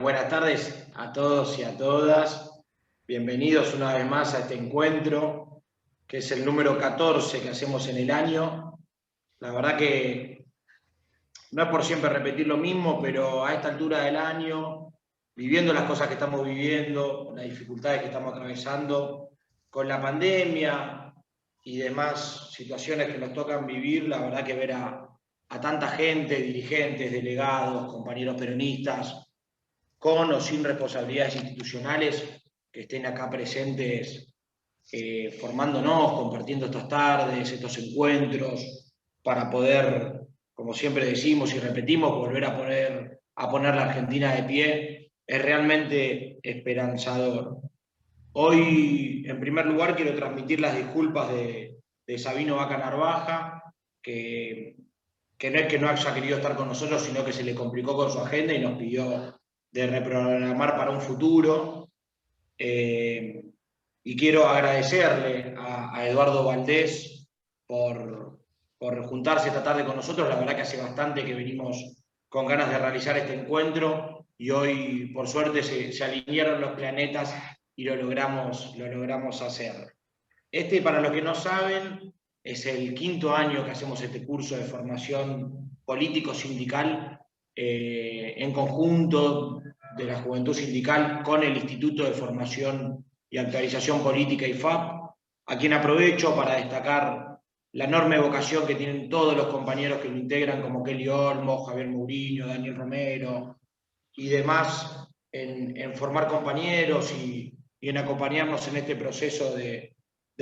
Buenas tardes a todos y a todas. Bienvenidos una vez más a este encuentro, que es el número 14 que hacemos en el año. La verdad que no es por siempre repetir lo mismo, pero a esta altura del año, viviendo las cosas que estamos viviendo, las dificultades que estamos atravesando, con la pandemia y demás situaciones que nos tocan vivir, la verdad que ver a tanta gente, dirigentes, delegados, compañeros peronistas, con o sin responsabilidades institucionales, que estén acá presentes, formándonos, compartiendo estas tardes, estos encuentros, para poder, como siempre decimos y repetimos, volver a poner la Argentina de pie, es realmente esperanzador. Hoy, en primer lugar, quiero transmitir las disculpas de Sabino Vaca Narvaja, que no es que no haya querido estar con nosotros, sino que se le complicó con su agenda y nos pidió de reprogramar para un futuro. Y quiero agradecerle a Eduardo Valdés por juntarse esta tarde con nosotros. La verdad que hace bastante que venimos con ganas de realizar este encuentro y hoy, por suerte, se alinearon los planetas y lo logramos hacer. Este, para los que no saben, es el quinto año que hacemos este curso de formación político-sindical en conjunto de la Juventud Sindical con el Instituto de Formación y Actualización Política IFAP, a quien aprovecho para destacar la enorme vocación que tienen todos los compañeros que lo integran, como Kelly Olmo, Javier Mourinho, Daniel Romero y demás, en formar compañeros y en acompañarnos en este proceso de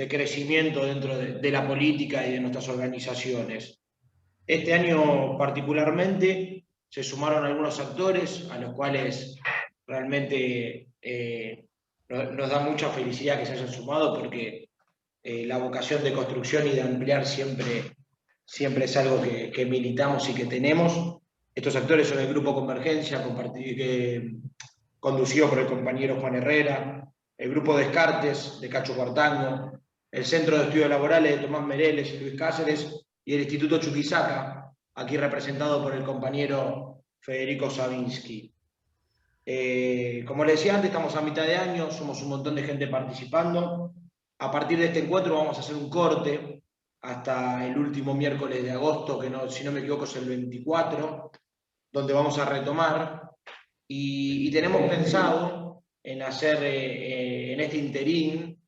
crecimiento dentro de la política y de nuestras organizaciones. Este año particularmente se sumaron algunos actores a los cuales realmente nos da mucha felicidad que se hayan sumado, porque la vocación de construcción y de ampliar siempre es algo que militamos y que tenemos. Estos actores son el Grupo Convergencia, conducido por el compañero Juan Herrera, el Grupo Descartes de Cacho Cuartango, el Centro de Estudios Laborales de Tomás Mereles y Luis Cáceres, y el Instituto Chuquisaca, aquí representado por el compañero Federico Savinsky. Como les decía antes, estamos a mitad de año, somos un montón de gente participando. A partir de este encuentro vamos a hacer un corte hasta el último miércoles de agosto, que no, si no me equivoco es el 24, donde vamos a retomar. Y tenemos pensado en hacer en este interín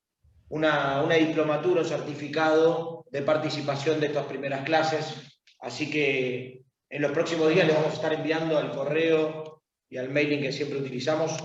una diplomatura, un certificado de participación de estas primeras clases. Así que en los próximos días les vamos a estar enviando al correo y al mailing que siempre utilizamos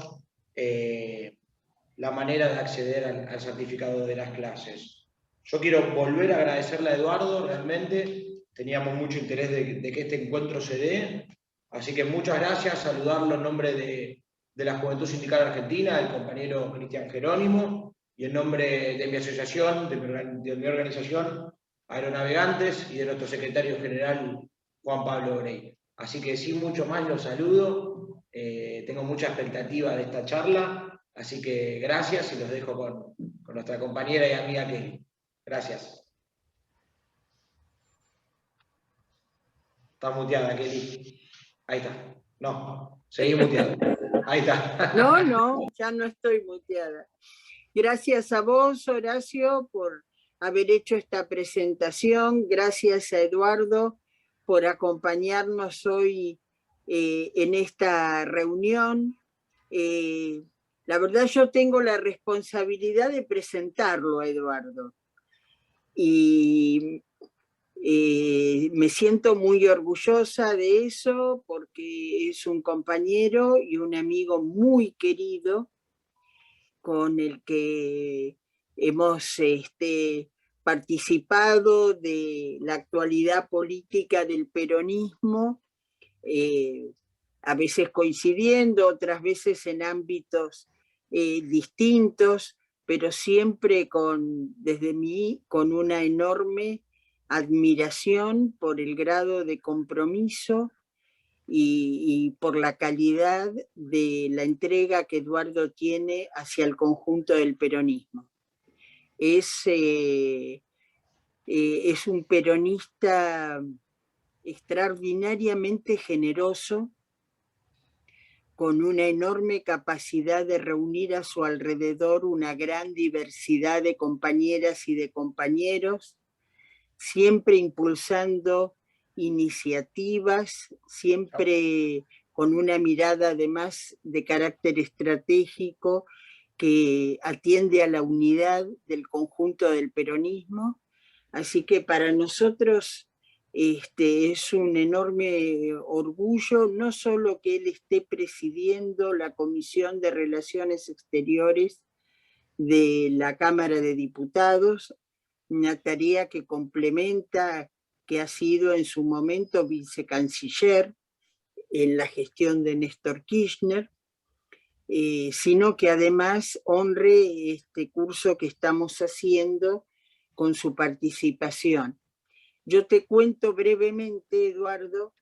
la manera de acceder al certificado de las clases. Yo quiero volver a agradecerle a Eduardo, realmente teníamos mucho interés de que este encuentro se dé, así que muchas gracias, saludarlo en nombre de la Juventud Sindical Argentina, del compañero Cristian Jerónimo, y en nombre de mi asociación, de mi organización, Aeronavegantes, y de nuestro secretario general, Juan Pablo Brey. Así que sin mucho más los saludo, tengo mucha expectativa de esta charla, así que gracias y los dejo con nuestra compañera y amiga Kelly. Gracias. Está muteada, Kelly. Ahí está. No, seguí muteada. Ahí está. No, ya no estoy muteada. Gracias a vos, Horacio, por haber hecho esta presentación. Gracias a Eduardo por acompañarnos hoy en esta reunión. La verdad, yo tengo la responsabilidad de presentarlo a Eduardo. Y me siento muy orgullosa de eso, porque es un compañero y un amigo muy querido con el que hemos participado de la actualidad política del peronismo, a veces coincidiendo, otras veces en ámbitos distintos, pero siempre desde mí con una enorme admiración por el grado de compromiso y por la calidad de la entrega que Eduardo tiene hacia el conjunto del peronismo. Es un peronista extraordinariamente generoso, con una enorme capacidad de reunir a su alrededor una gran diversidad de compañeras y de compañeros, siempre impulsando iniciativas, siempre con una mirada además de carácter estratégico que atiende a la unidad del conjunto del peronismo. Así que para nosotros es un enorme orgullo, no solo que él esté presidiendo la Comisión de Relaciones Exteriores de la Cámara de Diputados, una tarea que complementa, que ha sido en su momento vicecanciller en la gestión de Néstor Kirchner, sino que además honre este curso que estamos haciendo con su participación. Yo te cuento brevemente, Eduardo,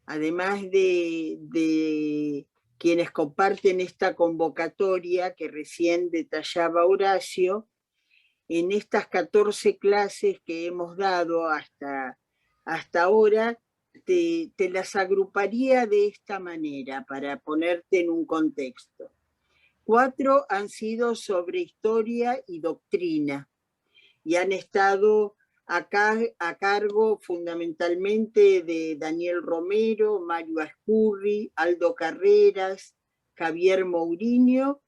además de quienes comparten esta convocatoria que recién detallaba Horacio, en estas 14 clases que hemos dado hasta ahora, te las agruparía de esta manera para ponerte en un contexto. 4 han sido sobre historia y doctrina y han estado acá a cargo fundamentalmente de Daniel Romero, Mario Ascurri, Aldo Carreras, Javier Mourinho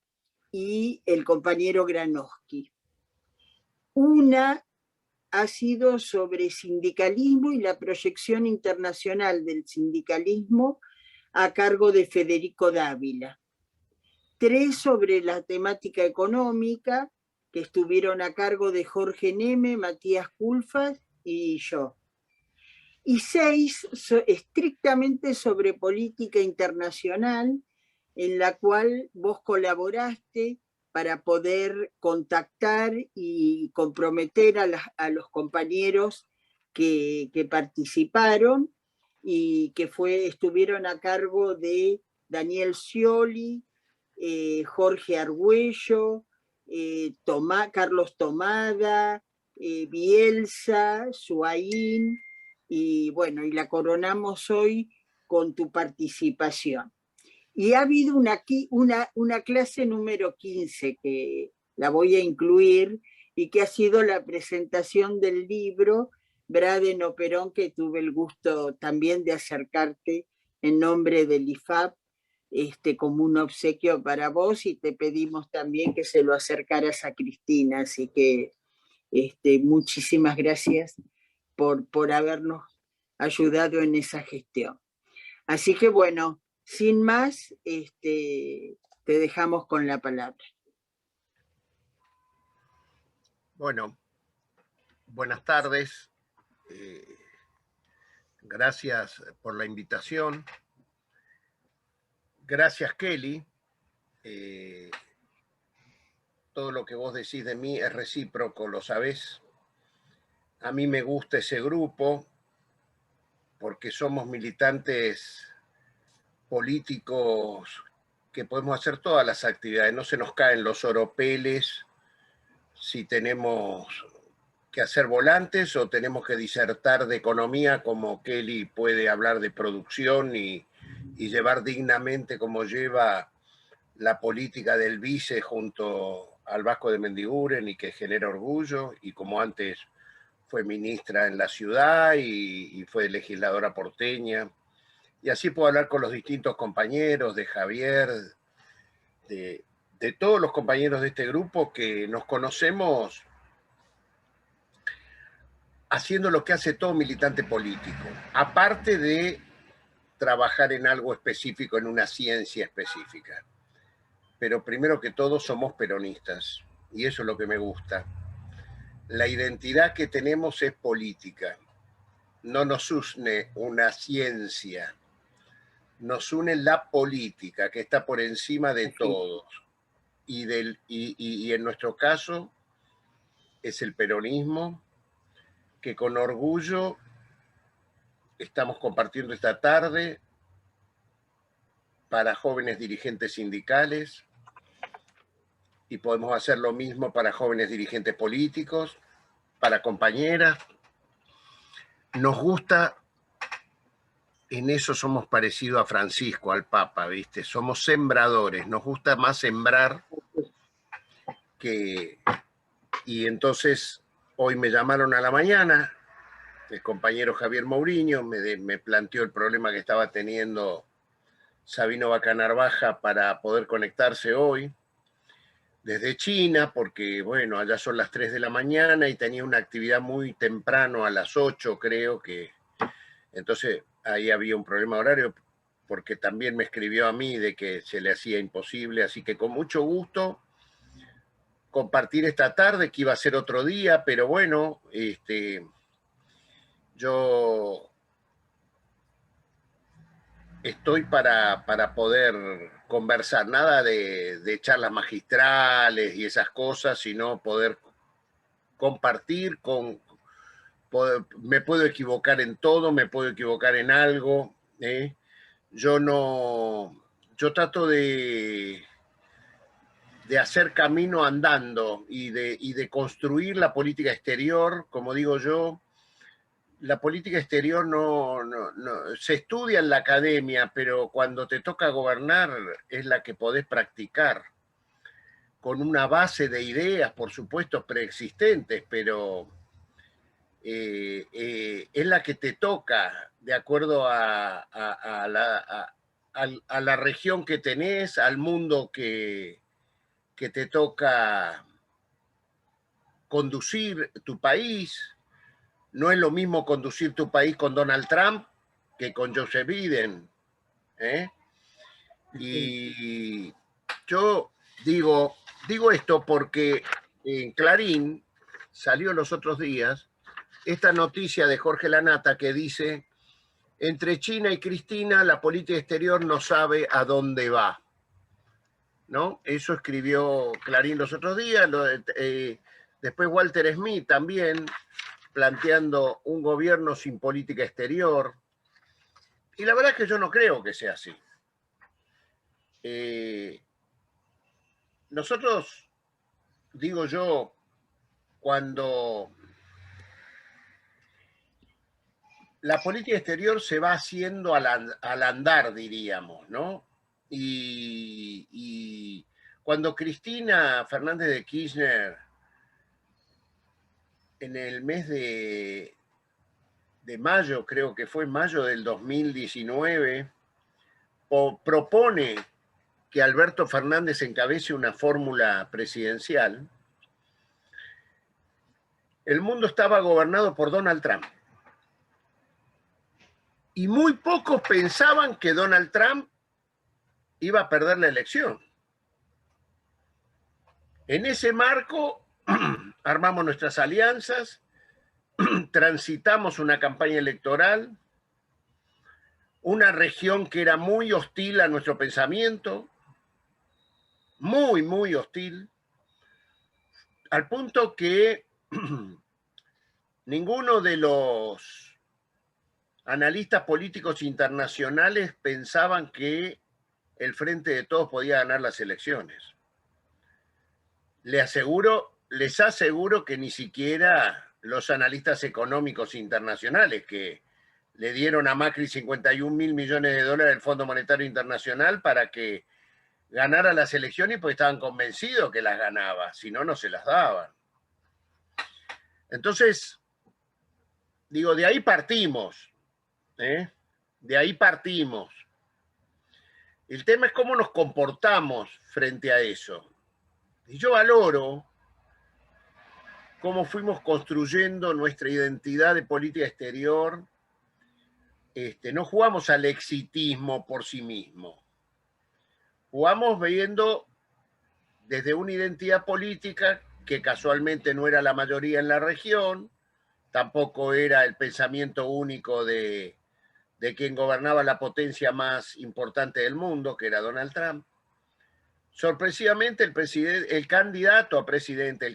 y el compañero Granowski. Una ha sido sobre sindicalismo y la proyección internacional del sindicalismo a cargo de Federico Dávila. 3 sobre la temática económica, que estuvieron a cargo de Jorge Neme, Matías Culfas y yo. Y 6 estrictamente sobre política internacional, en la cual vos colaboraste para poder contactar y comprometer a los compañeros que participaron y que estuvieron a cargo de Daniel Scioli, Jorge Argüello, Carlos Tomada, Bielsa, Suaín, y bueno, y la coronamos hoy con tu participación. Y ha habido una clase número 15 que la voy a incluir y que ha sido la presentación del libro Braden o Perón, que tuve el gusto también de acercarte en nombre del IFAP como un obsequio para vos, y te pedimos también que se lo acercaras a Cristina. Así que muchísimas gracias por habernos ayudado en esa gestión. Así que bueno, sin más, te dejamos con la palabra. Bueno, buenas tardes. Gracias por la invitación. Gracias, Kelly. Todo lo que vos decís de mí es recíproco, lo sabés. A mí me gusta ese grupo porque somos militantes políticos que podemos hacer todas las actividades. No se nos caen los oropeles si tenemos que hacer volantes o tenemos que disertar de economía, como Kelly puede hablar de producción y llevar dignamente como lleva la política del vice junto al Vasco de Mendiguren, y que genera orgullo, y como antes fue ministra en la ciudad y fue legisladora porteña. Y así puedo hablar con los distintos compañeros, de Javier, de todos los compañeros de este grupo que nos conocemos haciendo lo que hace todo militante político, aparte de trabajar en algo específico, en una ciencia específica. Pero primero que todo somos peronistas, y eso es lo que me gusta. La identidad que tenemos es política. No nos une una ciencia, nos une la política, que está por encima de todos. Y en nuestro caso es el peronismo, que con orgullo estamos compartiendo esta tarde para jóvenes dirigentes sindicales, y podemos hacer lo mismo para jóvenes dirigentes políticos, para compañeras. Nos gusta en eso somos parecidos a Francisco, al Papa, ¿viste? Somos sembradores, nos gusta más sembrar que... Y entonces hoy me llamaron a la mañana, el compañero Javier Mourinho me planteó el problema que estaba teniendo Sabino Bacanarvaja para poder conectarse hoy desde China, porque bueno, allá son las 3 de la mañana y tenía una actividad muy temprano a las 8, creo que. Entonces ahí había un problema horario, porque también me escribió a mí de que se le hacía imposible, así que con mucho gusto compartir esta tarde, que iba a ser otro día, pero bueno, yo estoy para poder conversar, nada de charlas magistrales y esas cosas, sino poder compartir me puedo equivocar en todo, me puedo equivocar en algo, ¿eh? Yo trato de hacer camino andando y de construir la política exterior, como digo yo. La política exterior no se estudia en la academia, pero cuando te toca gobernar es la que podés practicar, con una base de ideas, por supuesto, preexistentes, pero es la que te toca de acuerdo a la región que tenés, al mundo que te toca conducir tu país. No es lo mismo conducir tu país con Donald Trump que con Joseph Biden, ¿eh? Y yo digo esto porque en Clarín salió los otros días esta noticia de Jorge Lanata que dice: entre China y Cristina la política exterior no sabe a dónde va, ¿no? Eso escribió Clarín los otros días. Después Walter Smith también, planteando un gobierno sin política exterior. Y la verdad es que yo no creo que sea así. Nosotros, digo yo, cuando la política exterior se va haciendo al andar, diríamos, ¿no? Y cuando Cristina Fernández de Kirchner, en el mes de mayo, creo que fue mayo del 2019, propone que Alberto Fernández encabece una fórmula presidencial, el mundo estaba gobernado por Donald Trump. Y muy pocos pensaban que Donald Trump iba a perder la elección. En ese marco armamos nuestras alianzas, transitamos una campaña electoral, una región que era muy hostil a nuestro pensamiento, muy, muy hostil, al punto que ninguno de los analistas políticos internacionales pensaban que el Frente de Todos podía ganar las elecciones. Les aseguro que ni siquiera los analistas económicos internacionales, que le dieron a Macri 51.000 millones de dólares del Fondo Monetario Internacional para que ganara las elecciones, pues estaban convencidos que las ganaba, si no, no se las daban. Entonces, digo, de ahí partimos, de ahí partimos. El tema es cómo nos comportamos frente a eso. Y yo valoro cómo fuimos construyendo nuestra identidad de política exterior. No jugamos al exitismo por sí mismo. Jugamos viendo desde una identidad política que casualmente no era la mayoría en la región, tampoco era el pensamiento único de quien gobernaba la potencia más importante del mundo, que era Donald Trump. Sorpresivamente, el candidato a presidente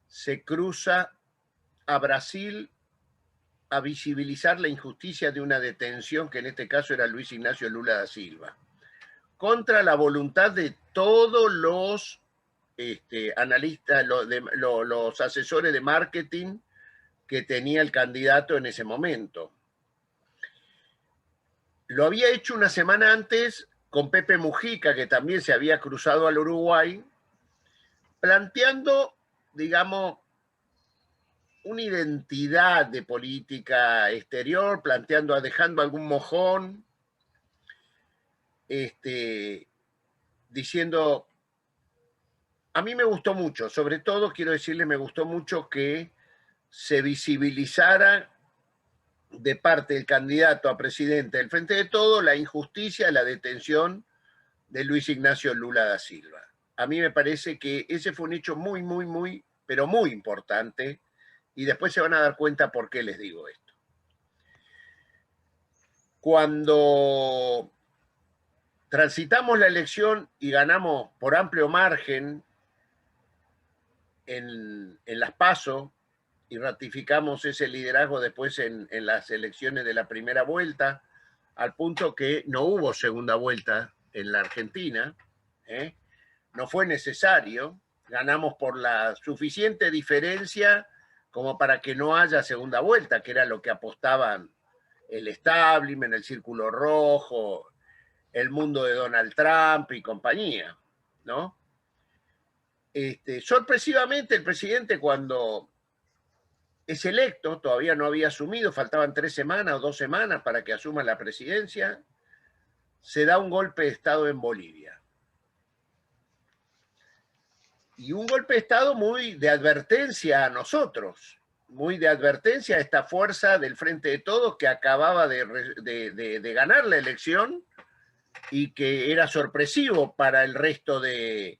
se cruza a Brasil a visibilizar la injusticia de una detención, que en este caso era Luis Ignacio Lula da Silva, contra la voluntad de todos los analistas, los asesores de marketing que tenía el candidato en ese momento. Lo había hecho una semana antes con Pepe Mujica, que también se había cruzado al Uruguay, planteando, digamos, una identidad de política exterior, planteando, dejando algún mojón, diciendo, a mí me gustó mucho, sobre todo quiero decirle, me gustó mucho que se visibilizara de parte del candidato a presidente del Frente de Todos la injusticia, la detención de Luis Ignacio Lula da Silva. A mí me parece que ese fue un hecho muy, pero muy importante, y después se van a dar cuenta por qué les digo esto. Cuando transitamos la elección y ganamos por amplio margen en las PASO y ratificamos ese liderazgo después en las elecciones de la primera vuelta, al punto que no hubo segunda vuelta en la Argentina, no fue necesario, ganamos por la suficiente diferencia como para que no haya segunda vuelta, que era lo que apostaban el establishment, el Círculo Rojo, el mundo de Donald Trump y compañía, ¿no? Sorpresivamente el presidente, cuando es electo, todavía no había asumido, faltaban 3 semanas o 2 semanas para que asuma la presidencia, se da un golpe de Estado en Bolivia. Y un golpe de Estado muy de advertencia a nosotros, muy de advertencia a esta fuerza del Frente de Todos que acababa de ganar la elección y que era sorpresivo para el resto del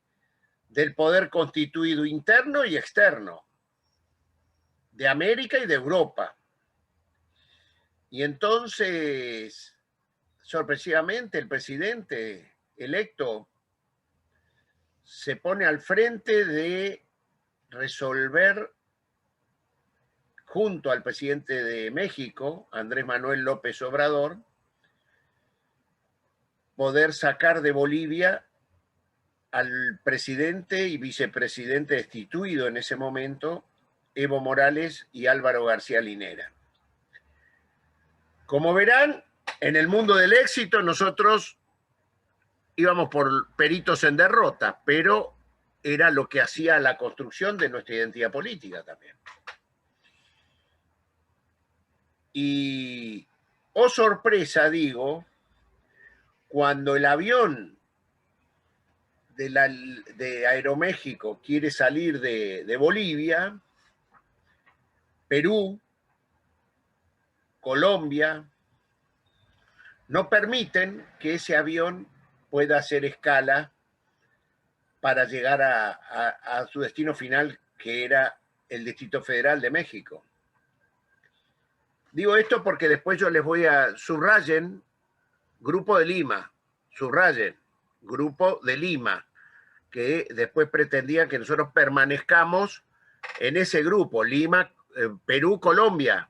poder constituido interno y externo, de América y de Europa. Y entonces, sorpresivamente, el presidente electo se pone al frente de resolver, junto al presidente de México, Andrés Manuel López Obrador, poder sacar de Bolivia al presidente y vicepresidente destituido en ese momento, Evo Morales y Álvaro García Linera. Como verán, en el mundo del éxito nosotros íbamos por peritos en derrota, pero era lo que hacía la construcción de nuestra identidad política también. Y, oh sorpresa, digo, cuando el avión de Aeroméxico quiere salir de Bolivia, Perú, Colombia, no permiten que ese avión pueda hacer escala para llegar a su destino final, que era el Distrito Federal de México. Digo esto porque después yo les voy a subrayen Grupo de Lima, subrayen Grupo de Lima, que después pretendían que nosotros permanezcamos en ese grupo, Lima, Perú, Colombia,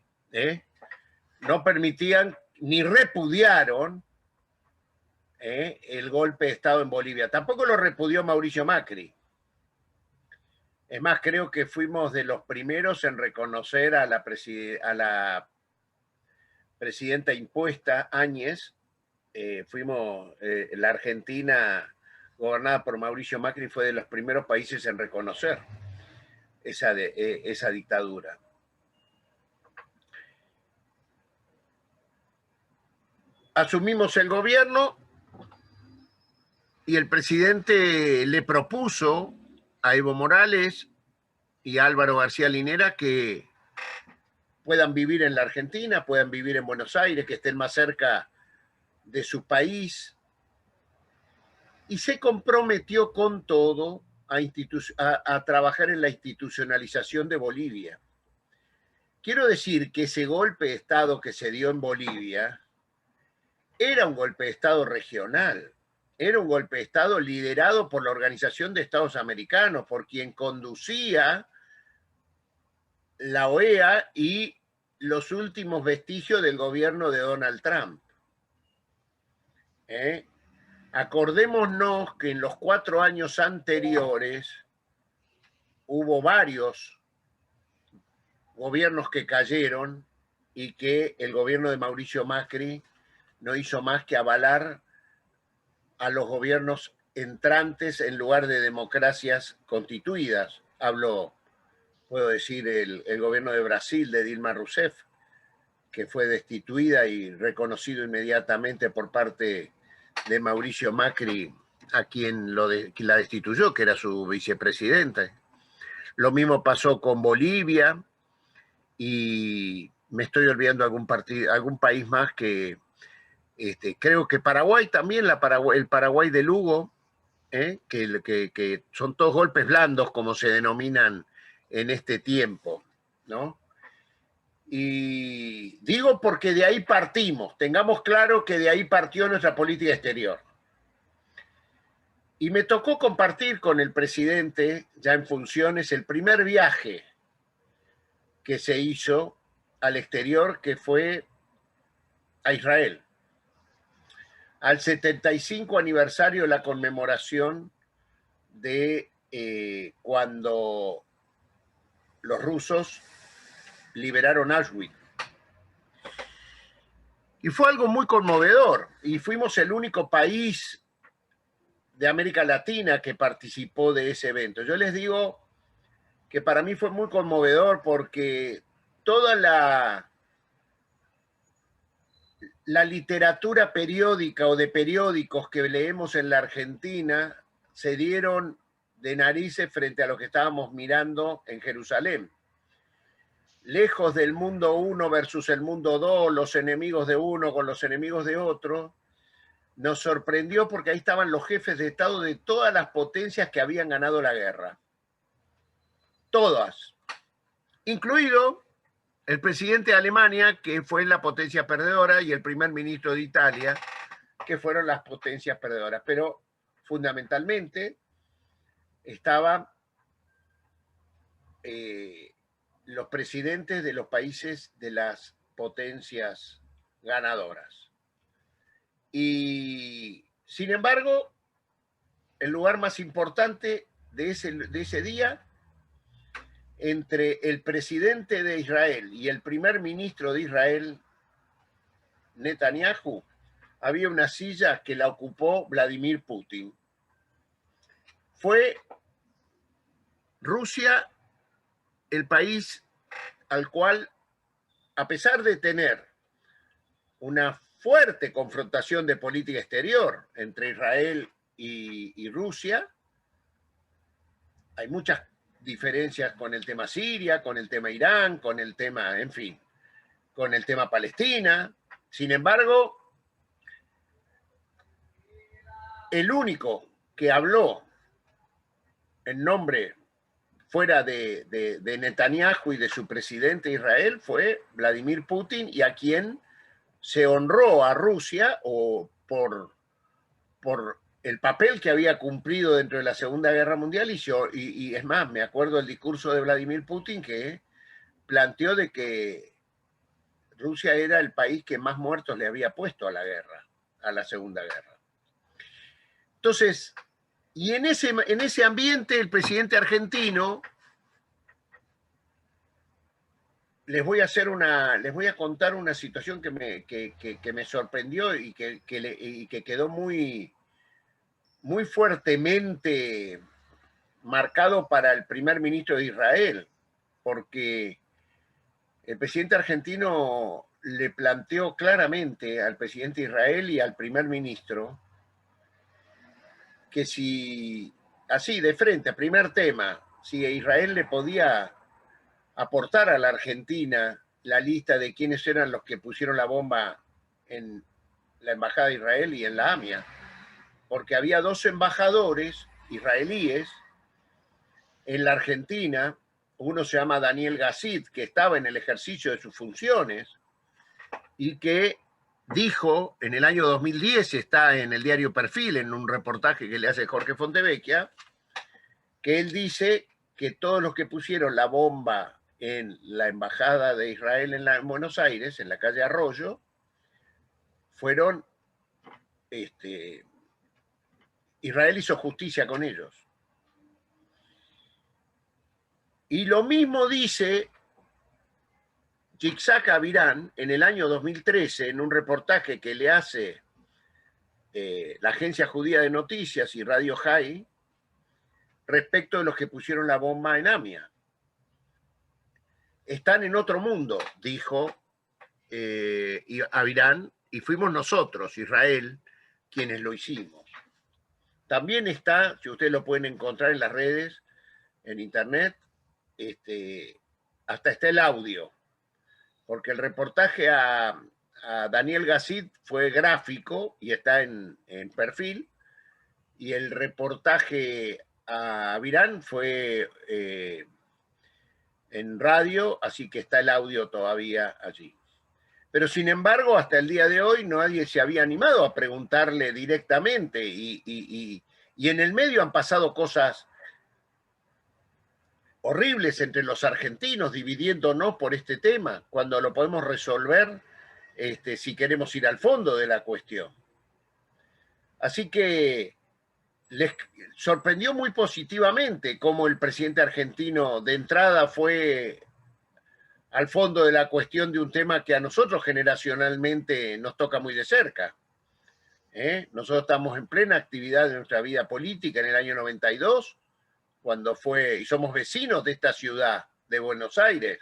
no permitían ni repudiaron el golpe de Estado en Bolivia. Tampoco lo repudió Mauricio Macri. Es más, creo que fuimos de los primeros en reconocer a la presidenta impuesta, Áñez. Fuimos, la Argentina gobernada por Mauricio Macri fue de los primeros países en reconocer esa dictadura. Asumimos el gobierno y el presidente le propuso a Evo Morales y a Álvaro García Linera que puedan vivir en la Argentina, puedan vivir en Buenos Aires, que estén más cerca de su país, y se comprometió con todo a trabajar en la institucionalización de Bolivia. Quiero decir que ese golpe de Estado que se dio en Bolivia era un golpe de Estado regional, era un golpe de Estado liderado por la Organización de Estados Americanos, por quien conducía la OEA y los últimos vestigios del gobierno de Donald Trump. Acordémonos que en los 4 años anteriores hubo varios gobiernos que cayeron y que el gobierno de Mauricio Macri no hizo más que avalar a los gobiernos entrantes en lugar de democracias constituidas. Hablo, puedo decir, el gobierno de Brasil de Dilma Rousseff, que fue destituida y reconocido inmediatamente por parte de Mauricio Macri, a quien la destituyó, que era su vicepresidente. Lo mismo pasó con Bolivia, y me estoy olvidando algún país más que creo que Paraguay también, el Paraguay de Lugo, que son todos golpes blandos, como se denominan en este tiempo, ¿no? Y digo porque de ahí partimos, tengamos claro que de ahí partió nuestra política exterior. Y me tocó compartir con el presidente, ya en funciones, el primer viaje que se hizo al exterior, que fue a Israel, al 75 aniversario de la conmemoración de cuando los rusos liberaron Auschwitz. Y fue algo muy conmovedor, y fuimos el único país de América Latina que participó de ese evento. Yo les digo que para mí fue muy conmovedor porque toda la literatura periódica o de periódicos que leemos en la Argentina se dieron de narices frente a lo que estábamos mirando en Jerusalén. Lejos del mundo uno versus el mundo dos, los enemigos de uno con los enemigos de otro, nos sorprendió porque ahí estaban los jefes de Estado de todas las potencias que habían ganado la guerra. Todas. Incluido el presidente de Alemania, que fue la potencia perdedora, y el primer ministro de Italia, que fueron las potencias perdedoras. Pero fundamentalmente estaban los presidentes de los países de las potencias ganadoras. Y sin embargo, el lugar más importante de ese día, entre el presidente de Israel y el primer ministro de Israel, Netanyahu, había una silla que la ocupó Vladimir Putin. Fue Rusia el país al cual, a pesar de tener una fuerte confrontación de política exterior entre Israel y Rusia, hay muchas diferencias con el tema Siria, con el tema Irán, con el tema, en fin, con el tema Palestina. Sin embargo, el único que habló en nombre fuera de Netanyahu y de su presidente Israel fue Vladimir Putin, y a quien se honró a Rusia por el papel que había cumplido dentro de la Segunda Guerra Mundial, y es más, me acuerdo del discurso de Vladimir Putin, que planteó de que Rusia era el país que más muertos le había puesto a la guerra, a la Segunda Guerra. Entonces, y en ese ambiente, el presidente argentino, les voy a contar una situación que me sorprendió y que quedó muy fuertemente marcado para el primer ministro de Israel, porque el presidente argentino le planteó claramente al presidente de Israel y al primer ministro que si, así de frente, primer tema, si Israel le podía aportar a la Argentina la lista de quiénes eran los que pusieron la bomba en la Embajada de Israel y en la AMIA, porque había 2 embajadores israelíes en la Argentina. Uno se llama Daniel Gassit, que estaba en el ejercicio de sus funciones y que dijo en el año 2010, está en el diario Perfil, en un reportaje que le hace Jorge Fontevecchia, que él dice que todos los que pusieron la bomba en la Embajada de Israel en Buenos Aires, en la calle Arroyo, fueron... Israel hizo justicia con ellos. Y lo mismo dice Yitzhak Avirán, en el año 2013, en un reportaje que le hace la Agencia Judía de Noticias y Radio High, respecto de los que pusieron la bomba en Amia. Están en otro mundo, dijo Avirán, y fuimos nosotros, Israel, quienes lo hicimos. También está, si ustedes lo pueden encontrar en las redes, en internet, hasta está el audio, porque el reportaje a Daniel Gassit fue gráfico y está en perfil, y el reportaje a Avirán fue en radio, así que está el audio todavía allí. Pero sin embargo, hasta el día de hoy nadie se había animado a preguntarle directamente y en el medio han pasado cosas horribles entre los argentinos, dividiéndonos por este tema, cuando lo podemos resolver si queremos ir al fondo de la cuestión. Así que les sorprendió muy positivamente cómo el presidente argentino de entrada fue al fondo de la cuestión de un tema que a nosotros generacionalmente nos toca muy de cerca. Nosotros estamos en plena actividad de nuestra vida política en el año 92, cuando fue, y somos vecinos de esta ciudad de Buenos Aires.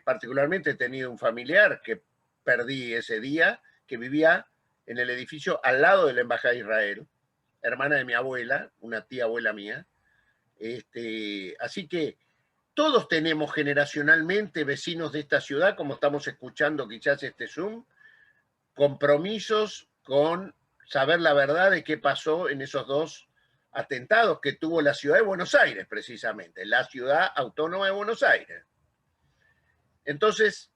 Particularmente he tenido un familiar que perdí ese día, que vivía en el edificio al lado de la Embajada de Israel, hermana de mi abuela, una tía abuela mía. Así que todos tenemos generacionalmente vecinos de esta ciudad, como estamos escuchando quizás este Zoom, compromisos con saber la verdad de qué pasó en esos dos atentados que tuvo la ciudad de Buenos Aires, precisamente, la ciudad autónoma de Buenos Aires. Entonces,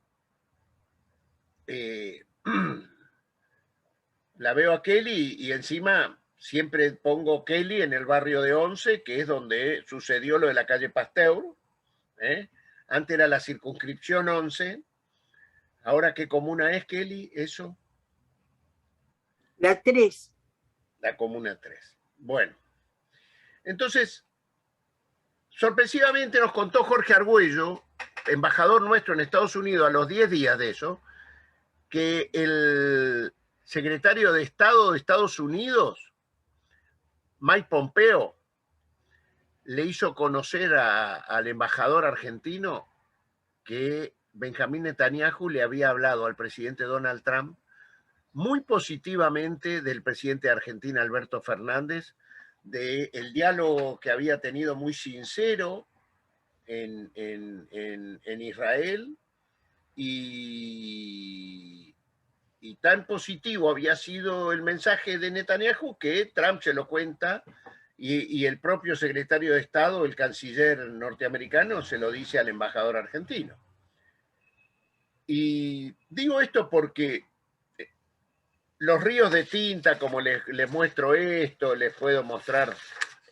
la veo a Kelly y encima siempre pongo Kelly en el barrio de Once, que es donde sucedió lo de la calle Pasteur. Antes era la circunscripción 11. ¿Ahora qué comuna es, Kelly, eso? La 3. La comuna 3. Bueno, entonces, sorpresivamente nos contó Jorge Argüello, embajador nuestro en Estados Unidos, a los 10 días de eso, que el secretario de Estado de Estados Unidos, Mike Pompeo, le hizo conocer al embajador argentino que Benjamín Netanyahu le había hablado al presidente Donald Trump muy positivamente del presidente de Argentina, Alberto Fernández, del diálogo que había tenido muy sincero en Israel, y tan positivo había sido el mensaje de Netanyahu que Trump se lo cuenta, y el propio secretario de Estado, el canciller norteamericano, se lo dice al embajador argentino. Y digo esto porque los ríos de tinta, como les muestro esto, les puedo mostrar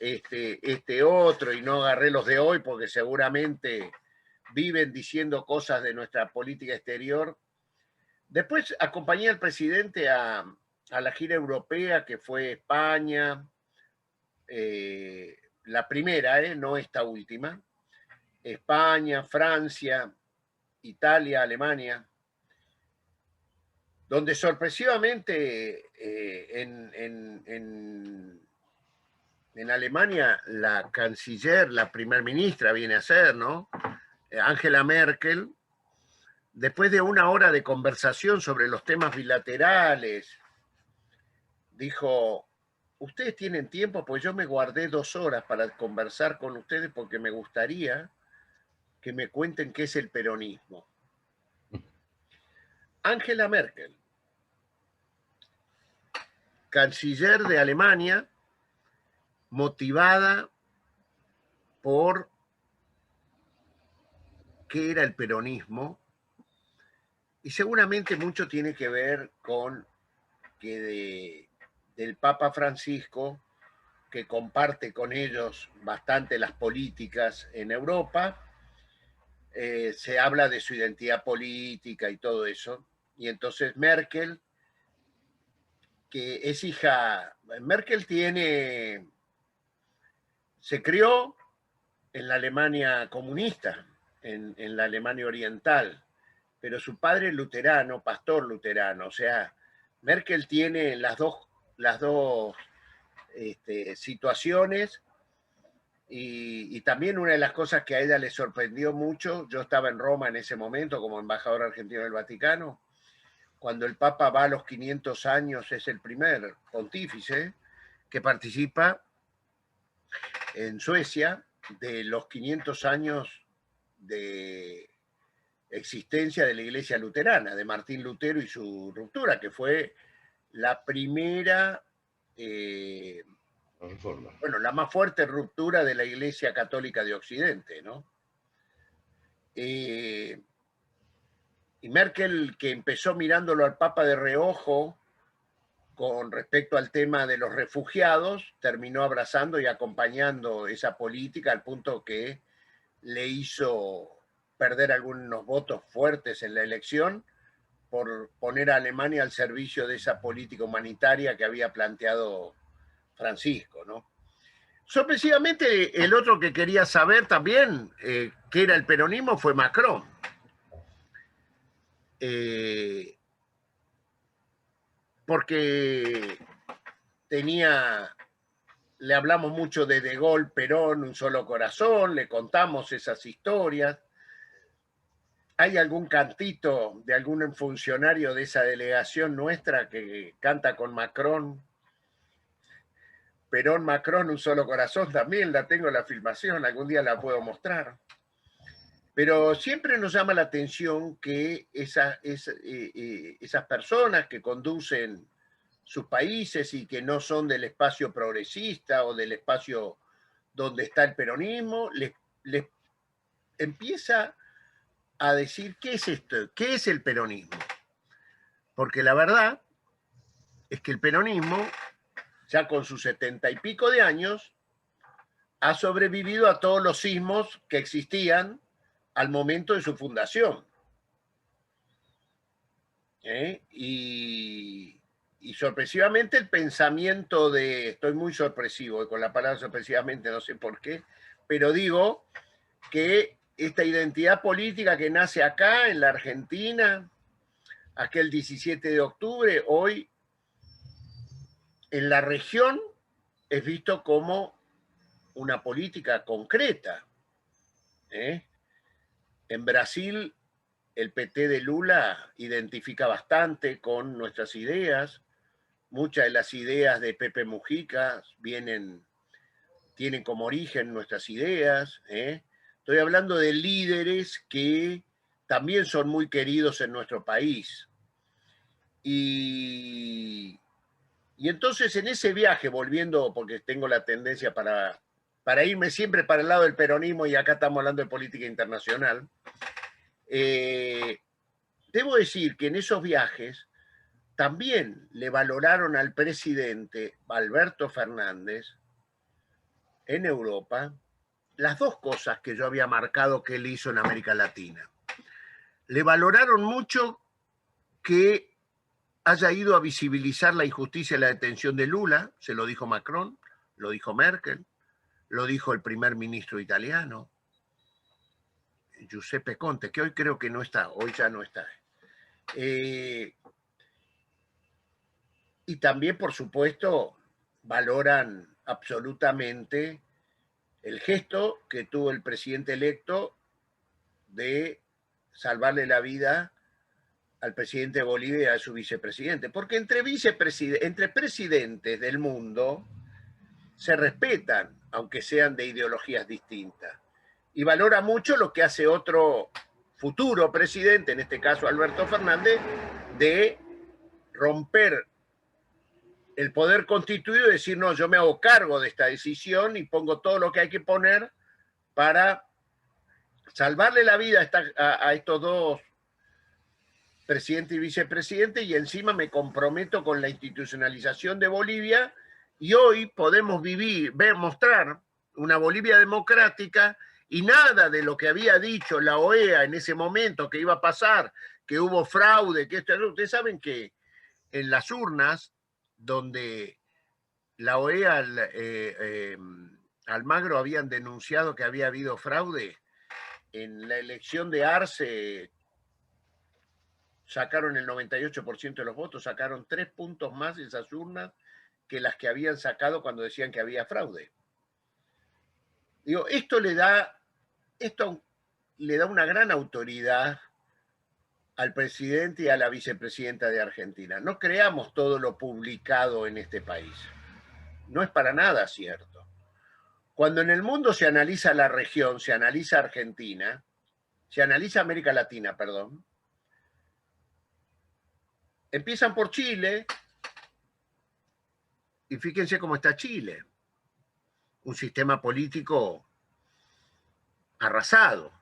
este otro, y no agarré los de hoy porque seguramente viven diciendo cosas de nuestra política exterior. Después acompañé al presidente a la gira europea, que fue España, la primera, no esta última, España, Francia, Italia, Alemania, donde sorpresivamente en Alemania la canciller, la primer ministra viene a ser, ¿no? Angela Merkel, después de una hora de conversación sobre los temas bilaterales, dijo: ustedes tienen tiempo, pues yo me guardé 2 horas para conversar con ustedes porque me gustaría que me cuenten qué es el peronismo. Angela Merkel, canciller de Alemania, motivada por qué era el peronismo, y seguramente mucho tiene que ver con que del Papa Francisco, que comparte con ellos bastante las políticas en Europa, se habla de su identidad política y todo eso, y entonces Merkel, que es hija, Merkel se crió en la Alemania comunista, en la Alemania oriental, pero su padre es luterano, pastor luterano. O sea, Merkel tiene las dos situaciones. Y también una de las cosas que a ella le sorprendió mucho, yo estaba en Roma en ese momento como embajador argentino del Vaticano, cuando el Papa va a los 500 años, es el primer pontífice que participa en Suecia de los 500 años de existencia de la Iglesia Luterana, de Martín Lutero y su ruptura, que fue la primera... bueno, la más fuerte ruptura de la Iglesia Católica de Occidente, ¿no? Y Merkel, que empezó mirándolo al Papa de reojo con respecto al tema de los refugiados, terminó abrazando y acompañando esa política al punto que le hizo perder algunos votos fuertes en la elección por poner a Alemania al servicio de esa política humanitaria que había planteado Francisco, ¿no? Sorpresivamente, el otro que quería saber también qué era el peronismo fue Macron. Porque le hablamos mucho de Gaulle, Perón, un solo corazón, le contamos esas historias. ¿Hay algún cantito de algún funcionario de esa delegación nuestra que canta con Macron? Perón, Macron, un solo corazón, también la tengo en la filmación, algún día la puedo mostrar. Pero siempre nos llama la atención que esas personas que conducen sus países y que no son del espacio progresista o del espacio donde está el peronismo, les empieza a decir qué es esto, qué es el peronismo. Porque la verdad es que el peronismo, ya con sus 70 y pico de años, ha sobrevivido a todos los sismos que existían al momento de su fundación. Y sorpresivamente el pensamiento estoy muy sorpresivo con la palabra sorpresivamente, no sé por qué, pero digo que esta identidad política que nace acá en la Argentina, aquel 17 de octubre, hoy en la región es visto como una política concreta. En Brasil, el PT de Lula identifica bastante con nuestras ideas. Muchas de las ideas de Pepe Mujica tienen como origen nuestras ideas. Estoy hablando de líderes que también son muy queridos en nuestro país. Y entonces en ese viaje, volviendo, porque tengo la tendencia para irme siempre para el lado del peronismo y acá estamos hablando de política internacional, debo decir que en esos viajes también le valoraron al presidente Alberto Fernández en Europa las dos cosas que yo había marcado que él hizo en América Latina. Le valoraron mucho que haya ido a visibilizar la injusticia y la detención de Lula, se lo dijo Macron, lo dijo Merkel, lo dijo el primer ministro italiano, Giuseppe Conte, que hoy creo que no está, hoy ya no está. Y también, por supuesto, valoran absolutamente el gesto que tuvo el presidente electo de salvarle la vida al presidente de Bolivia y a su vicepresidente. Porque entre presidentes del mundo se respetan, aunque sean de ideologías distintas. Y valora mucho lo que hace otro futuro presidente, en este caso Alberto Fernández, de romper el poder constituido y decir, no, yo me hago cargo de esta decisión y pongo todo lo que hay que poner para salvarle la vida a estos dos presidente y vicepresidente, y encima me comprometo con la institucionalización de Bolivia, y hoy podemos mostrar una Bolivia democrática, y nada de lo que había dicho la OEA en ese momento que iba a pasar, que hubo fraude, que esto. Ustedes saben que en las urnas donde la OEA, Almagro habían denunciado que había habido fraude en la elección de Arce, sacaron el 98% de los votos, sacaron 3 puntos más esas urnas que las que habían sacado cuando decían que había fraude. Digo, esto le da una gran autoridad al presidente y a la vicepresidenta de Argentina. No creamos todo lo publicado en este país. No es para nada cierto. Cuando en el mundo se analiza la región, se analiza Argentina, se analiza América Latina, perdón, empiezan por Chile y fíjense cómo está Chile. Un sistema político arrasado,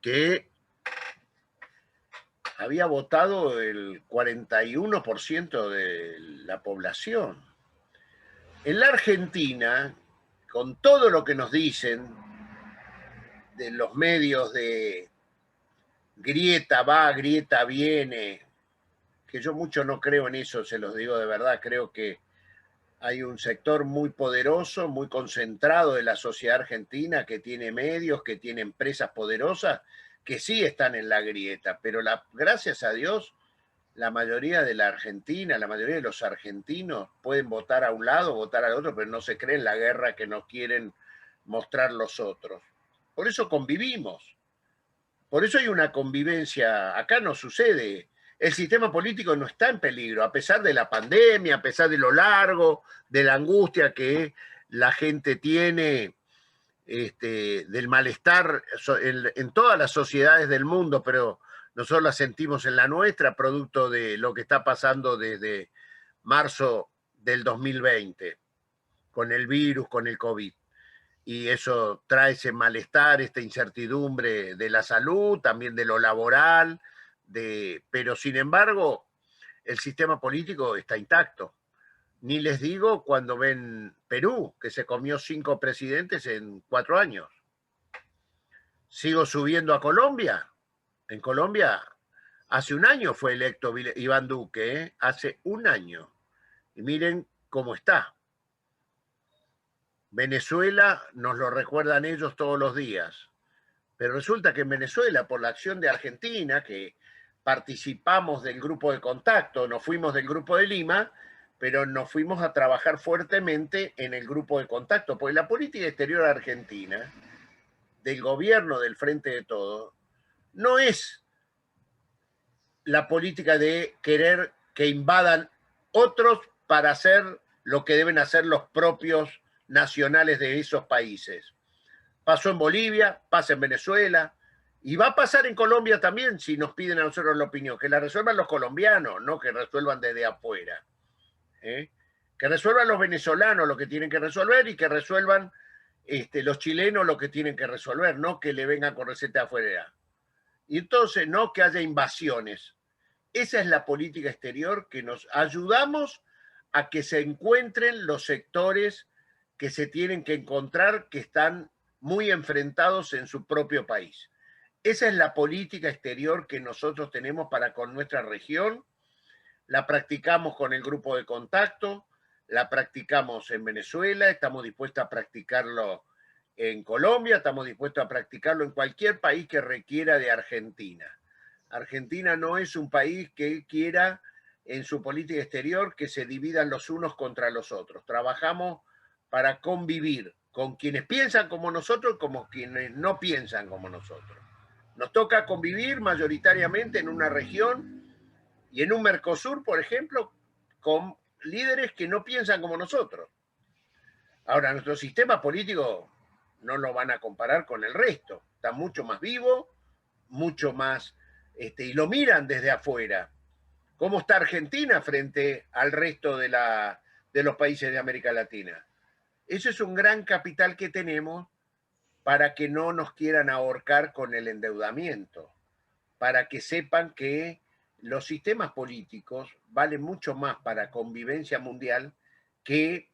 que había votado el 41% de la población. En la Argentina, con todo lo que nos dicen de los medios de grieta va, grieta viene, que yo mucho no creo en eso, se los digo de verdad, creo que hay un sector muy poderoso, muy concentrado de la sociedad argentina que tiene medios, que tiene empresas poderosas, que sí están en la grieta, pero gracias a Dios, la mayoría de la Argentina, la mayoría de los argentinos pueden votar a un lado, votar al otro, pero no se creen la guerra que nos quieren mostrar los otros. Por eso convivimos. Por eso hay una convivencia. Acá no sucede. El sistema político no está en peligro, a pesar de la pandemia, a pesar de lo largo, de la angustia que la gente tiene, del malestar en todas las sociedades del mundo, pero nosotros la sentimos en la nuestra, producto de lo que está pasando desde marzo del 2020, con el virus, con el COVID. Y eso trae ese malestar, esta incertidumbre de la salud, también de lo laboral, pero sin embargo, el sistema político está intacto. Ni les digo cuando ven Perú, que se comió 5 presidentes en 4 años. Sigo subiendo a Colombia. En Colombia, hace un año fue electo Iván Duque, ¿eh? Hace un año. Y miren cómo está. Venezuela nos lo recuerdan ellos todos los días. Pero resulta que en Venezuela, por la acción de Argentina, que participamos del grupo de contacto, nos fuimos del grupo de Lima, pero nos fuimos a trabajar fuertemente en el grupo de contacto, porque la política exterior argentina, del gobierno del Frente de Todos, no es la política de querer que invadan otros para hacer lo que deben hacer los propios nacionales de esos países. Pasó en Bolivia, pasa en Venezuela, y va a pasar en Colombia también, si nos piden a nosotros la opinión, que la resuelvan los colombianos, no que resuelvan desde afuera. Que resuelvan los venezolanos lo que tienen que resolver y que resuelvan los chilenos lo que tienen que resolver, no que le vengan con receta afuera. Y entonces no que haya invasiones. Esa es la política exterior que nos ayudamos a que se encuentren los sectores que se tienen que encontrar, que están muy enfrentados en su propio país. Esa es la política exterior que nosotros tenemos para con nuestra región. La practicamos con el grupo de contacto, la practicamos en Venezuela, estamos dispuestos a practicarlo en Colombia, estamos dispuestos a practicarlo en cualquier país que requiera de Argentina. Argentina no es un país que quiera en su política exterior que se dividan los unos contra los otros. Trabajamos para convivir con quienes piensan como nosotros, como quienes no piensan como nosotros. Nos toca convivir mayoritariamente en una región y en un Mercosur, por ejemplo, con líderes que no piensan como nosotros. Ahora, nuestro sistema político no lo van a comparar con el resto. Está mucho más vivo, mucho más, y lo miran desde afuera. ¿Cómo está Argentina frente al resto de los países de América Latina? Eso es un gran capital que tenemos para que no nos quieran ahorcar con el endeudamiento, para que sepan que los sistemas políticos valen mucho más para convivencia mundial que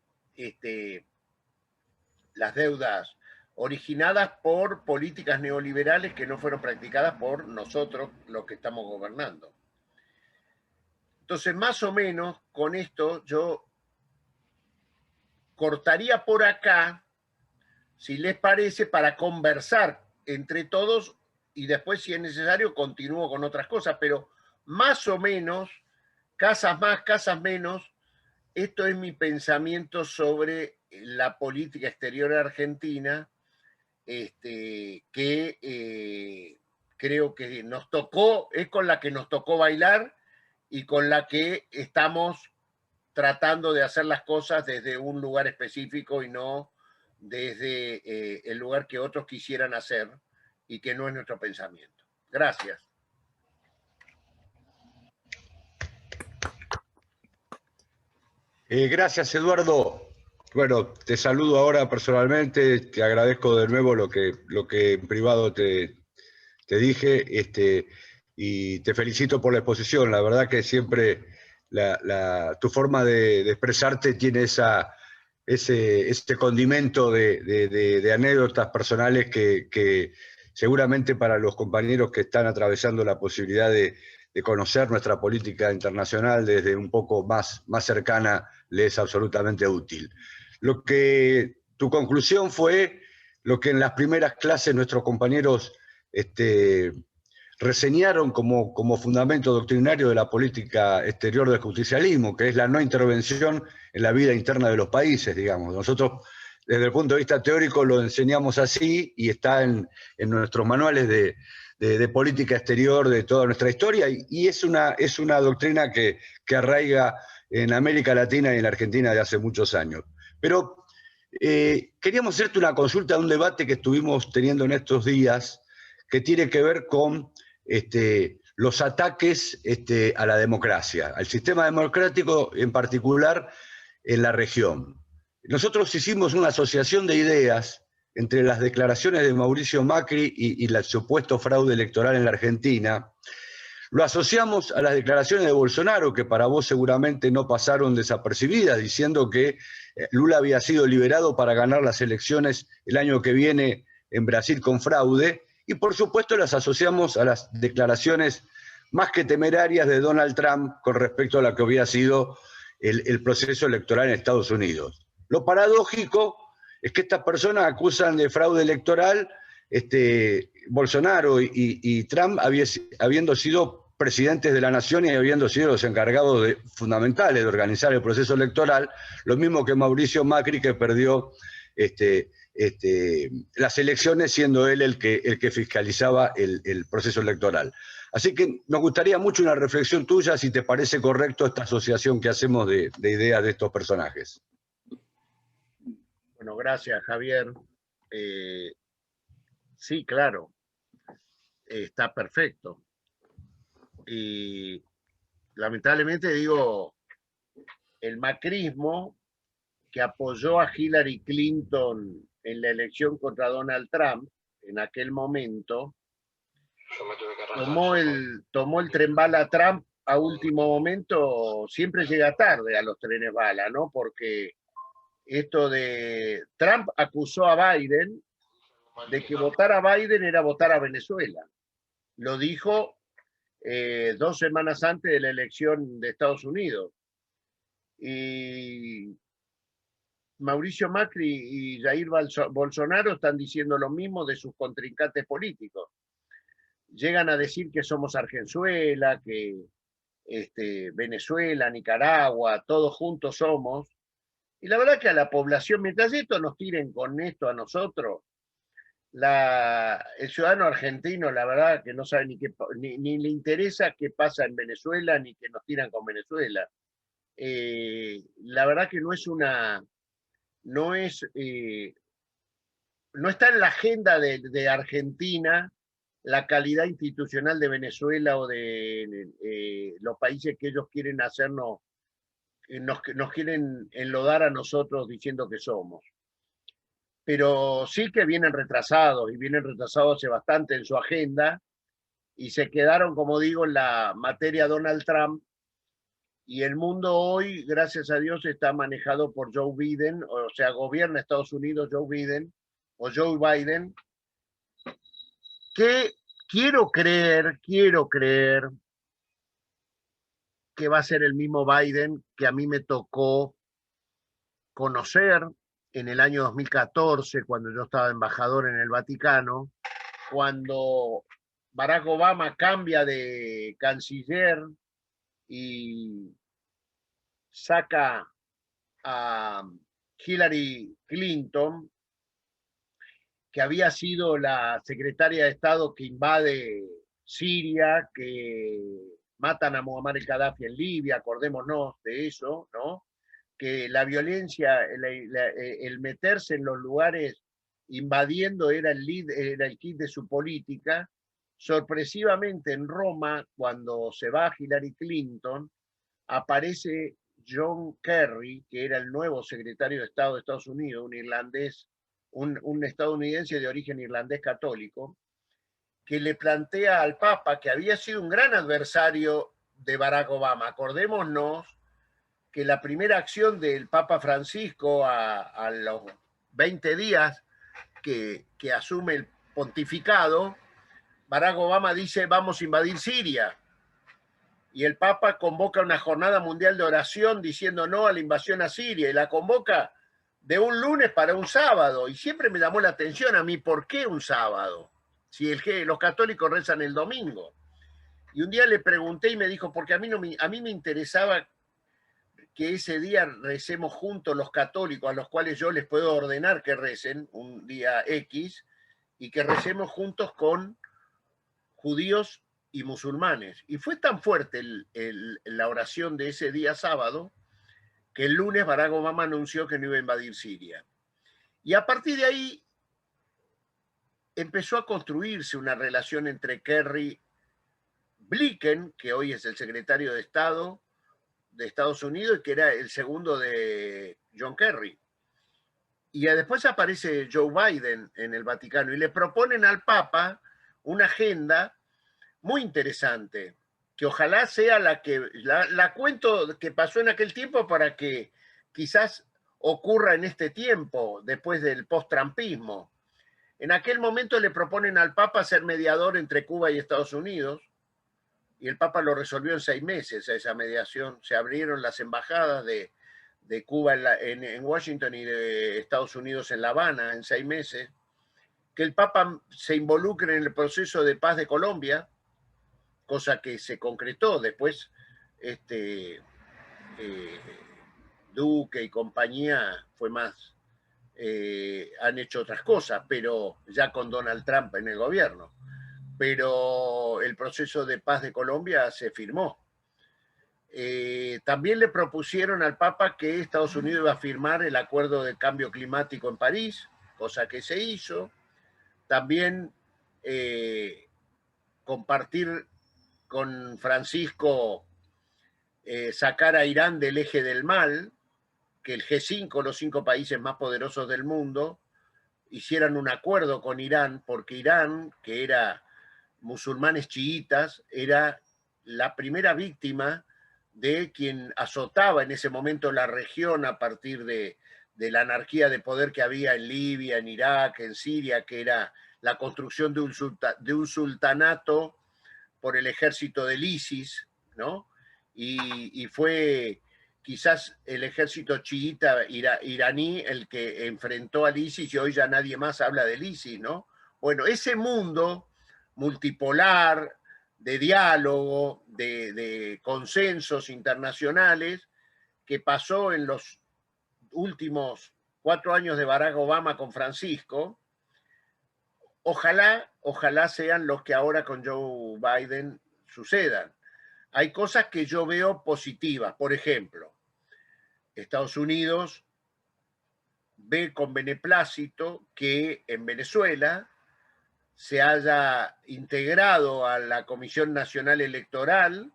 las deudas originadas por políticas neoliberales que no fueron practicadas por nosotros, los que estamos gobernando. Entonces, más o menos, con esto yo cortaría por acá, si les parece, para conversar entre todos y después, si es necesario, continúo con otras cosas, pero más o menos, casas más, casas menos, esto es mi pensamiento sobre la política exterior argentina, que creo que nos tocó, es con la que nos tocó bailar y con la que estamos tratando de hacer las cosas desde un lugar específico y no desde el lugar que otros quisieran hacer y que no es nuestro pensamiento. Gracias. Gracias, Eduardo. Bueno, te saludo ahora personalmente, te agradezco de nuevo lo que en privado te dije, y te felicito por la exposición. La verdad que siempre tu forma de expresarte tiene ese condimento de anécdotas personales que seguramente para los compañeros que están atravesando la posibilidad de conocer nuestra política internacional desde un poco más cercana le es absolutamente útil. Tu conclusión fue lo que en las primeras clases nuestros compañeros reseñaron como fundamento doctrinario de la política exterior del justicialismo, que es la no intervención en la vida interna de los países, digamos. Nosotros, desde el punto de vista teórico, lo enseñamos así y está en nuestros manuales de política exterior de toda nuestra historia, y es una doctrina que arraiga en América Latina y en la Argentina de hace muchos años. Pero queríamos hacerte una consulta de un debate que estuvimos teniendo en estos días, que tiene que ver con los ataques a la democracia, al sistema democrático en particular en la región. Nosotros hicimos una asociación de ideas entre las declaraciones de Mauricio Macri y el supuesto fraude electoral en la Argentina. Lo asociamos a las declaraciones de Bolsonaro, que para vos seguramente no pasaron desapercibidas, diciendo que Lula había sido liberado para ganar las elecciones el año que viene en Brasil con fraude, y por supuesto las asociamos a las declaraciones más que temerarias de Donald Trump con respecto a lo que había sido el proceso electoral en Estados Unidos. Lo paradójico es que estas personas acusan de fraude electoral Bolsonaro y Trump habiendo sido presidentes de la nación y habiendo sido los encargados fundamentales de organizar el proceso electoral, lo mismo que Mauricio Macri, que perdió las elecciones siendo él el que fiscalizaba el proceso electoral. Así que nos gustaría mucho una reflexión tuya, si te parece correcto esta asociación que hacemos de ideas de estos personajes. Bueno, gracias, Javier. Sí, claro, está perfecto. Y lamentablemente digo, el macrismo que apoyó a Hillary Clinton en la elección contra Donald Trump en aquel momento, tomó el tren bala Trump a último momento. Siempre llega tarde a los trenes bala, ¿no? Porque esto de Trump acusó a Biden de que votar a Biden era votar a Venezuela. Lo dijo 2 semanas antes de la elección de Estados Unidos. Y Mauricio Macri y Jair Bolsonaro están diciendo lo mismo de sus contrincantes políticos. Llegan a decir que somos Argenzuela, que Venezuela, Nicaragua, todos juntos somos. Y la verdad que a la población, mientras esto nos tiren con esto a nosotros, el ciudadano argentino, la verdad que no sabe ni le interesa qué pasa en Venezuela, ni que nos tiran con Venezuela. La verdad que no está en la agenda de Argentina la calidad institucional de Venezuela o de los países que ellos quieren hacernos, nos quieren enlodar a nosotros diciendo que somos. Pero sí que vienen retrasados, y vienen retrasados hace bastante en su agenda, y se quedaron, como digo, en la materia Donald Trump, y el mundo hoy, gracias a Dios, está manejado por Joe Biden, o sea, gobierna Estados Unidos Joe Biden, o Joe Biden, que quiero creer que va a ser el mismo Biden que a mí me tocó conocer en el año 2014, cuando yo estaba embajador en el Vaticano, cuando Barack Obama cambia de canciller y saca a Hillary Clinton, que había sido la secretaria de Estado que invade Siria, que matan a Muammar el Gaddafi en Libia, acordémonos de eso, ¿no? Que la violencia, el meterse en los lugares invadiendo era el kit de su política. Sorpresivamente en Roma, cuando se va Hillary Clinton, aparece John Kerry, que era el nuevo secretario de Estado de Estados Unidos, un irlandés, un estadounidense de origen irlandés católico, que le plantea al Papa, que había sido un gran adversario de Barack Obama. Acordémonos que la primera acción del Papa Francisco a los 20 días que asume el pontificado, Barack Obama dice: vamos a invadir Siria. Y el Papa convoca una jornada mundial de oración diciendo no a la invasión a Siria, y la convoca de un lunes para un sábado. Y siempre me llamó la atención a mí, ¿por qué un sábado? Si los católicos rezan el domingo. Y un día le pregunté y me dijo, porque a mí me interesaba que ese día recemos juntos los católicos, a los cuales yo les puedo ordenar que recen un día X, y que recemos juntos con judíos y musulmanes. Y fue tan fuerte la oración de ese día sábado, que el lunes Barack Obama anunció que no iba a invadir Siria. Y a partir de ahí empezó a construirse una relación entre Kerry, Blinken, que hoy es el secretario de Estado de Estados Unidos y que era el segundo de John Kerry. Y después aparece Joe Biden en el Vaticano y le proponen al Papa una agenda muy interesante, que ojalá sea la cuento que pasó en aquel tiempo para que quizás ocurra en este tiempo, después del post-trumpismo. En aquel momento le proponen al Papa ser mediador entre Cuba y Estados Unidos, y el Papa lo resolvió en 6 meses, esa mediación. Se abrieron las embajadas de Cuba en Washington y de Estados Unidos en La Habana en 6 meses. Que el Papa se involucre en el proceso de paz de Colombia, cosa que se concretó después. Duque y compañía fue más, han hecho otras cosas, pero ya con Donald Trump en el gobierno. Pero el proceso de paz de Colombia se firmó. También le propusieron al Papa que Estados Unidos iba a firmar el acuerdo de cambio climático en París, cosa que se hizo. También compartir con Francisco sacar a Irán del eje del mal, que el G5, los 5 países más poderosos del mundo, hicieran un acuerdo con Irán, porque Irán, que era musulmanes chiitas, era la primera víctima de quien azotaba en ese momento la región a partir de la anarquía de poder que había en Libia, en Irak, en Siria, que era la construcción de un sultanato por el ejército del ISIS, ¿no? Y fue quizás el ejército chiita iraní el que enfrentó al ISIS, y hoy ya nadie más habla del ISIS, ¿no? Bueno, ese mundo multipolar, de diálogo, de consensos internacionales, que pasó en los últimos 4 años de Barack Obama con Francisco, ojalá sean los que ahora con Joe Biden sucedan. Hay cosas que yo veo positivas. Por ejemplo, Estados Unidos ve con beneplácito que en Venezuela se haya integrado a la Comisión Nacional Electoral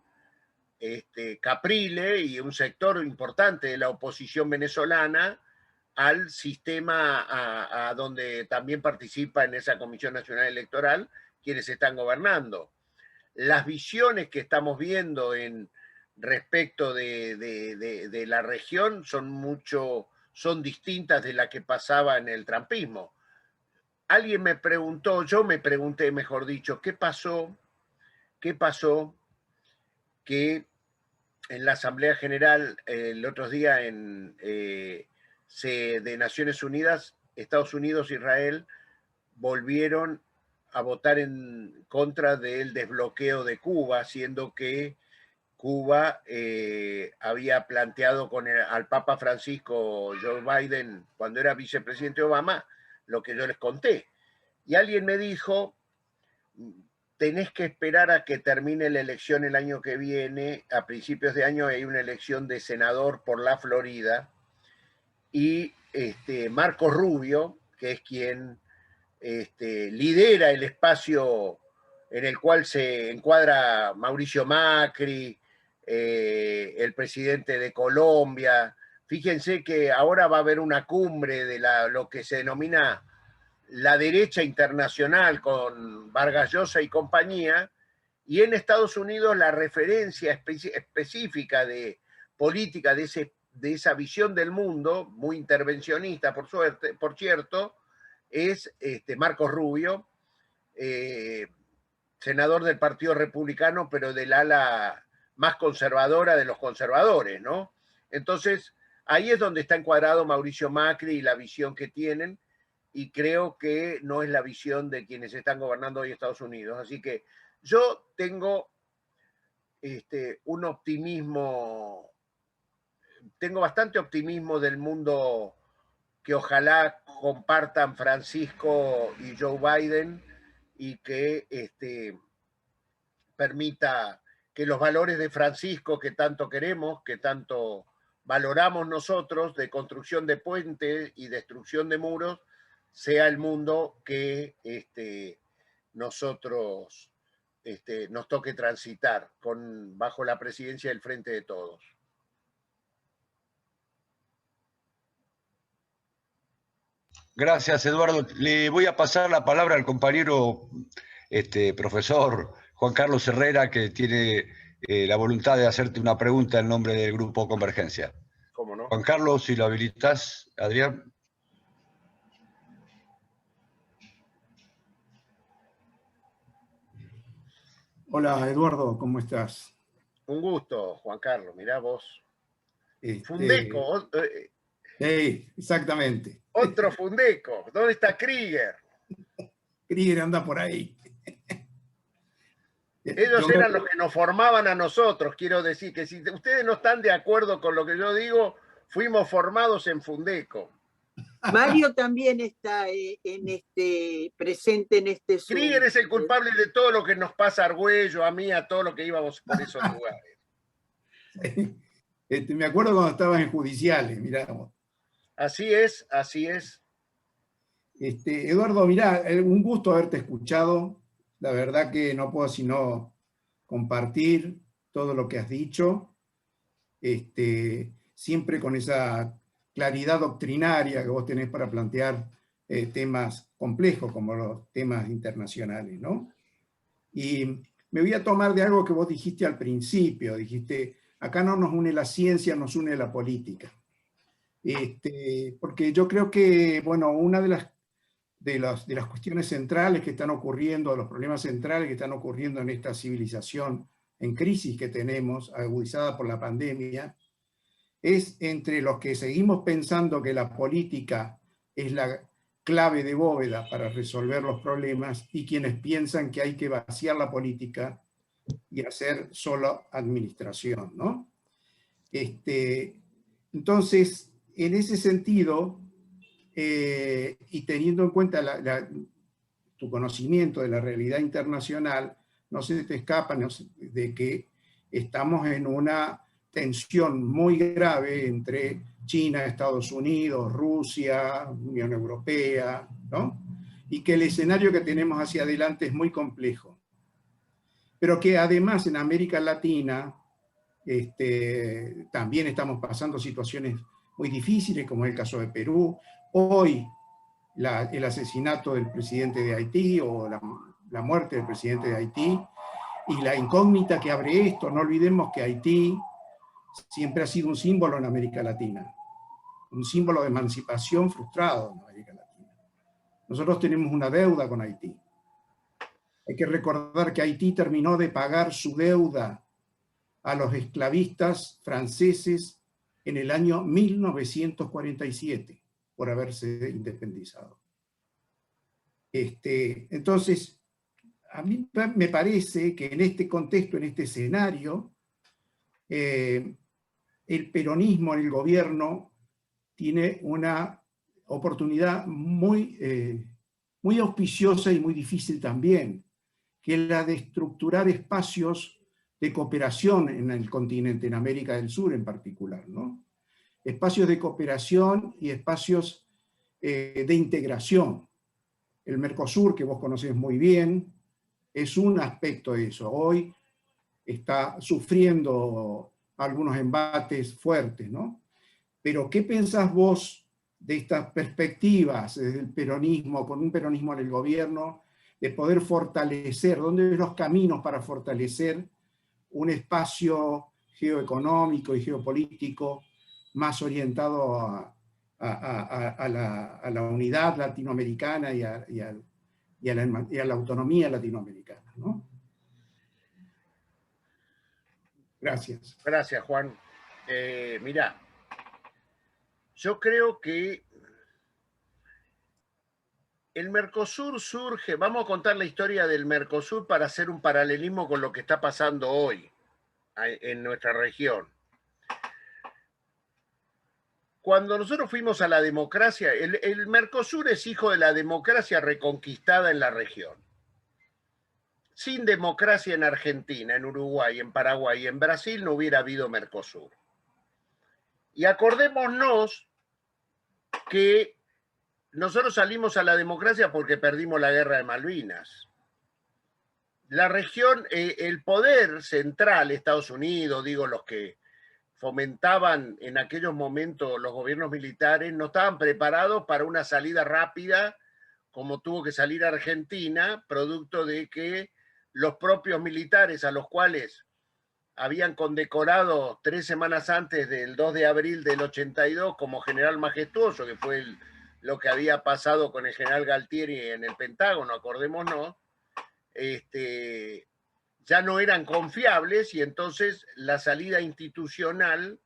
Caprile y un sector importante de la oposición venezolana al sistema a donde también participa en esa Comisión Nacional Electoral quienes están gobernando. Las visiones que estamos viendo respecto de la región son distintas de las que pasaba en el trumpismo. Alguien me preguntó, yo me pregunté, mejor dicho, ¿qué pasó que en la Asamblea General el otro día de Naciones Unidas, Estados Unidos e Israel volvieron a votar en contra del desbloqueo de Cuba, siendo que Cuba había planteado al Papa Francisco Joe Biden, cuando era vicepresidente Obama, lo que yo les conté. Y alguien me dijo, tenés que esperar a que termine la elección el año que viene, a principios de año hay una elección de senador por la Florida, y Marco Rubio, que es quien lidera el espacio en el cual se encuadra Mauricio Macri, el presidente de Colombia. Fíjense que ahora va a haber una cumbre de lo que se denomina la derecha internacional con Vargas Llosa y compañía, y en Estados Unidos la referencia específica de política de esa visión del mundo, muy intervencionista por cierto, es Marco Rubio, senador del Partido Republicano, pero del ala más conservadora de los conservadores, ¿no? Entonces, ahí es donde está encuadrado Mauricio Macri y la visión que tienen, y creo que no es la visión de quienes están gobernando hoy Estados Unidos. Así que yo tengo un optimismo, tengo bastante optimismo del mundo que ojalá compartan Francisco y Joe Biden, y que permita que los valores de Francisco que tanto queremos, que tanto valoramos nosotros, de construcción de puentes y destrucción de muros, sea el mundo que nosotros nos toque transitar bajo la presidencia del Frente de Todos. Gracias, Eduardo. Le voy a pasar la palabra al compañero profesor Juan Carlos Herrera, que tiene la voluntad de hacerte una pregunta en nombre del Grupo Convergencia. ¿Cómo no? Juan Carlos, si lo habilitas, Adrián. Hola, Eduardo, ¿cómo estás? Un gusto, Juan Carlos, mirá vos. Fundeco. Exactamente. Otro Fundeco. ¿Dónde está Krieger? Krieger anda por ahí. Ellos eran los que nos formaban a nosotros. Quiero decir que si ustedes no están de acuerdo con lo que yo digo, fuimos formados en Fundeco. Mario también está presente en este Zoom. Krieger es el culpable de todo lo que nos pasa a Argüello, a mí, a todo lo que íbamos por esos lugares. Me acuerdo cuando estabas en judiciales, mirá. Así es, así es. Eduardo, mirá, un gusto haberte escuchado. La verdad que no puedo sino compartir todo lo que has dicho, siempre con esa claridad doctrinaria que vos tenés para plantear temas complejos como los temas internacionales, ¿no? Y me voy a tomar de algo que vos dijiste al principio, dijiste, acá no nos une la ciencia, nos une la política. Porque yo creo que, bueno, una de las cuestiones centrales que están ocurriendo, de los problemas centrales que están ocurriendo en esta civilización en crisis que tenemos, agudizada por la pandemia, es entre los que seguimos pensando que la política es la clave de bóveda para resolver los problemas y quienes piensan que hay que vaciar la política y hacer solo administración, ¿no? Entonces, en ese sentido, y teniendo en cuenta tu conocimiento de la realidad internacional, no se te escapa de que estamos en una tensión muy grave entre China, Estados Unidos, Rusia, Unión Europea, ¿no? Y que el escenario que tenemos hacia adelante es muy complejo. Pero que además en América Latina también estamos pasando situaciones muy difíciles, como es el caso de Perú. Hoy el asesinato del presidente de Haití o la muerte del presidente de Haití y la incógnita que abre esto. No olvidemos que Haití siempre ha sido un símbolo en América Latina, un símbolo de emancipación frustrado en América Latina. Nosotros tenemos una deuda con Haití. Hay que recordar que Haití terminó de pagar su deuda a los esclavistas franceses en el año 1947 por haberse independizado. Entonces, a mí me parece que en este contexto, en este escenario, el peronismo en el gobierno tiene una oportunidad muy auspiciosa y muy difícil también, que es la de estructurar espacios de cooperación en el continente, en América del Sur en particular, ¿no? Espacios de cooperación y espacios de integración. El Mercosur, que vos conocés muy bien, es un aspecto de eso. Hoy está sufriendo algunos embates fuertes, ¿no? Pero ¿qué pensás vos de estas perspectivas desde el peronismo, con un peronismo en el gobierno, de poder fortalecer, dónde ves los caminos para fortalecer un espacio geoeconómico y geopolítico más orientado a la unidad latinoamericana y a la autonomía latinoamericana, ¿no? Gracias. Gracias, Juan. Mirá, yo creo que el Mercosur surge, vamos a contar la historia del Mercosur para hacer un paralelismo con lo que está pasando hoy en nuestra región. Cuando nosotros fuimos a la democracia, el Mercosur es hijo de la democracia reconquistada en la región. Sin democracia en Argentina, en Uruguay, en Paraguay y en Brasil no hubiera habido Mercosur. Y acordémonos que nosotros salimos a la democracia porque perdimos la guerra de Malvinas. La región, el poder central, Estados Unidos, digo, los que fomentaban en aquellos momentos los gobiernos militares, no estaban preparados para una salida rápida, como tuvo que salir Argentina, producto de que los propios militares a los cuales habían condecorado 3 semanas antes del 2 de abril del 82 como general majestuoso, que fue lo que había pasado con el general Galtieri en el Pentágono, acordémonos, ya no eran confiables y entonces la salida institucional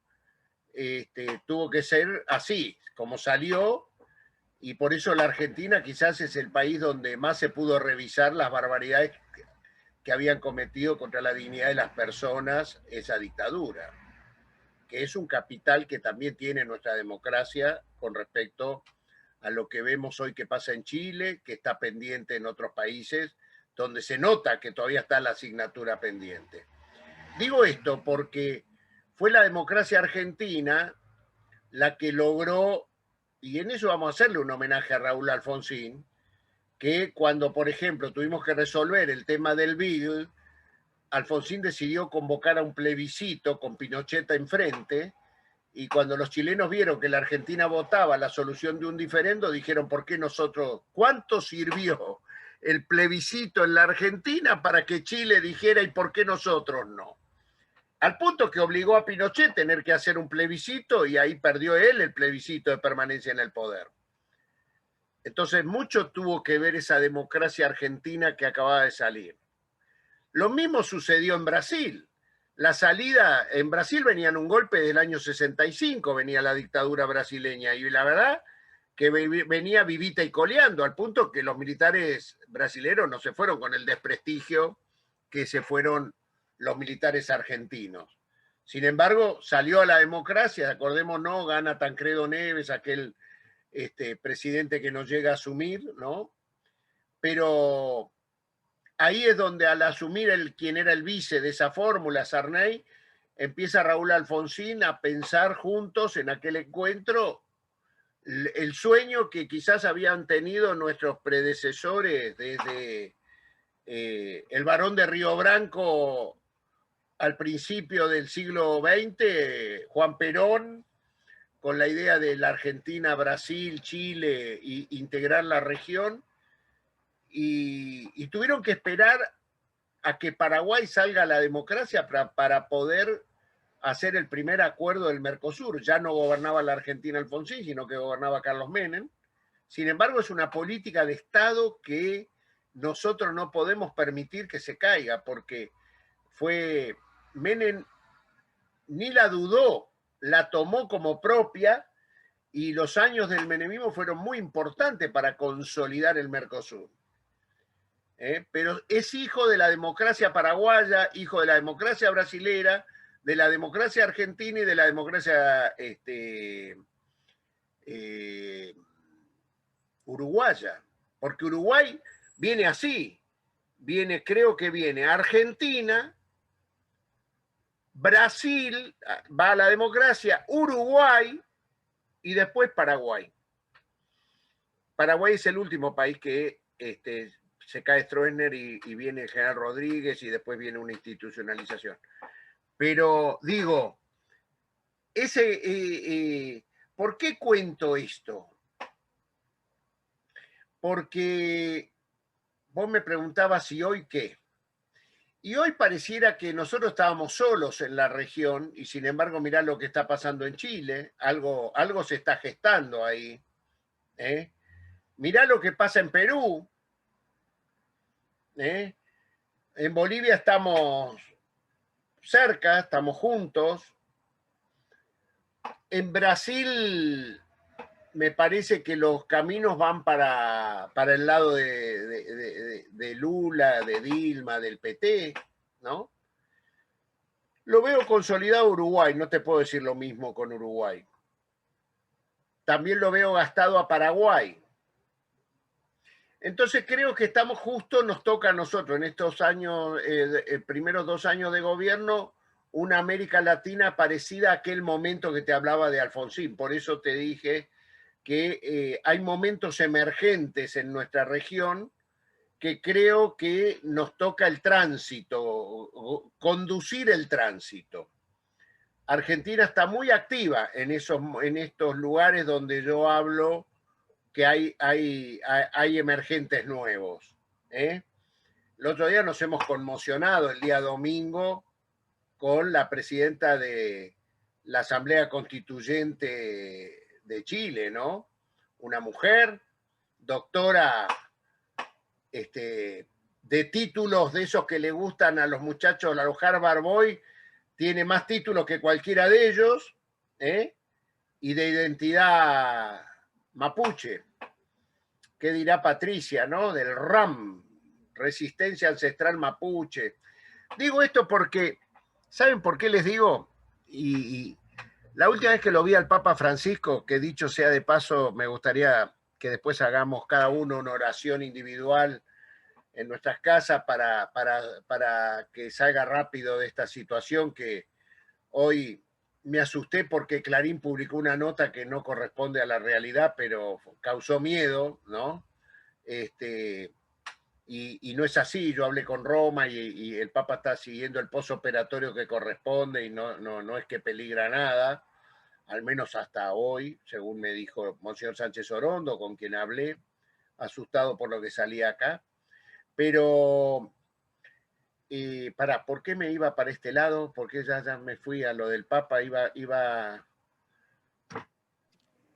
tuvo que ser así, como salió, y por eso la Argentina quizás es el país donde más se pudo revisar las barbaridades que habían cometido contra la dignidad de las personas esa dictadura, que es un capital que también tiene nuestra democracia con respecto a lo que vemos hoy que pasa en Chile, que está pendiente en otros países, donde se nota que todavía está la asignatura pendiente. Digo esto porque fue la democracia argentina la que logró, y en eso vamos a hacerle un homenaje a Raúl Alfonsín, que cuando, por ejemplo, tuvimos que resolver el tema del Beagle, Alfonsín decidió convocar a un plebiscito con Pinochet enfrente, y cuando los chilenos vieron que la Argentina votaba la solución de un diferendo, dijeron, ¿por qué nosotros? ¿Cuánto sirvió el plebiscito en la Argentina para que Chile dijera y por qué nosotros no? Al punto que obligó a Pinochet a tener que hacer un plebiscito y ahí perdió él el plebiscito de permanencia en el poder. Entonces, mucho tuvo que ver esa democracia argentina que acababa de salir. Lo mismo sucedió en Brasil. La salida, en Brasil venían un golpe del año 65, venía la dictadura brasileña, y la verdad que venía vivita y coleando, al punto que los militares brasileños no se fueron con el desprestigio que se fueron los militares argentinos. Sin embargo, salió a la democracia, acordémonos, gana Tancredo Neves, aquel presidente que nos llega a asumir, ¿no? Pero ahí es donde al asumir quien era el vice de esa fórmula, Sarney, empieza Raúl Alfonsín a pensar juntos en aquel encuentro el sueño que quizás habían tenido nuestros predecesores desde el Barón de Río Branco al principio del siglo XX, Juan Perón, con la idea de la Argentina, Brasil, Chile, e integrar la región, y tuvieron que esperar a que Paraguay salga a la democracia para poder hacer el primer acuerdo del Mercosur. Ya no gobernaba la Argentina Alfonsín, sino que gobernaba Carlos Menem. Sin embargo, es una política de Estado que nosotros no podemos permitir que se caiga, porque fue Menem, ni la dudó, la tomó como propia, y los años del menemismo fueron muy importantes para consolidar el Mercosur. pero es hijo de la democracia paraguaya, hijo de la democracia brasilera, de la democracia argentina y de la democracia uruguaya. Porque Uruguay viene así, creo que viene Argentina, Brasil, va a la democracia, Uruguay y después Paraguay. Paraguay es el último país que se cae Stroessner y viene el general Rodríguez y después viene una institucionalización. Pero digo, ¿por qué cuento esto? Porque vos me preguntabas si hoy qué. Y hoy pareciera que nosotros estábamos solos en la región y sin embargo mirá lo que está pasando en Chile, algo se está gestando ahí. Mirá lo que pasa en Perú. En Bolivia estamos cerca, estamos juntos. En Brasil me parece que los caminos van para el lado de Lula, de Dilma, del PT, ¿no? Lo veo consolidado Uruguay, no te puedo decir lo mismo con Uruguay. También lo veo gastado a Paraguay. Entonces creo que estamos justo, nos toca a nosotros en estos años, primeros 2 años de gobierno, una América Latina parecida a aquel momento que te hablaba de Alfonsín. Por eso te dije que hay momentos emergentes en nuestra región que creo que nos toca el tránsito, conducir el tránsito. Argentina está muy activa en estos lugares donde yo hablo que hay emergentes nuevos. El otro día nos hemos conmocionado, el día domingo, con la presidenta de la Asamblea Constituyente de Chile, ¿no? Una mujer, doctora de títulos de esos que le gustan a los muchachos, a los Harvard Boy, tiene más títulos que cualquiera de ellos, y de identidad mapuche. ¿Qué dirá Patricia, no? Del RAM, Resistencia Ancestral Mapuche. Digo esto porque, ¿saben por qué les digo? Y la última vez que lo vi al Papa Francisco, que dicho sea de paso, me gustaría que después hagamos cada uno una oración individual en nuestras casas para que salga rápido de esta situación que hoy me asusté porque Clarín publicó una nota que no corresponde a la realidad, pero causó miedo, ¿no? Y no es así, yo hablé con Roma y el Papa está siguiendo el postoperatorio que corresponde y no es que peligra nada, al menos hasta hoy, según me dijo Monseñor Sánchez Orondo, con quien hablé, asustado por lo que salía acá. Pero, ¿por qué me iba para este lado? Porque ya me fui a lo del Papa, iba...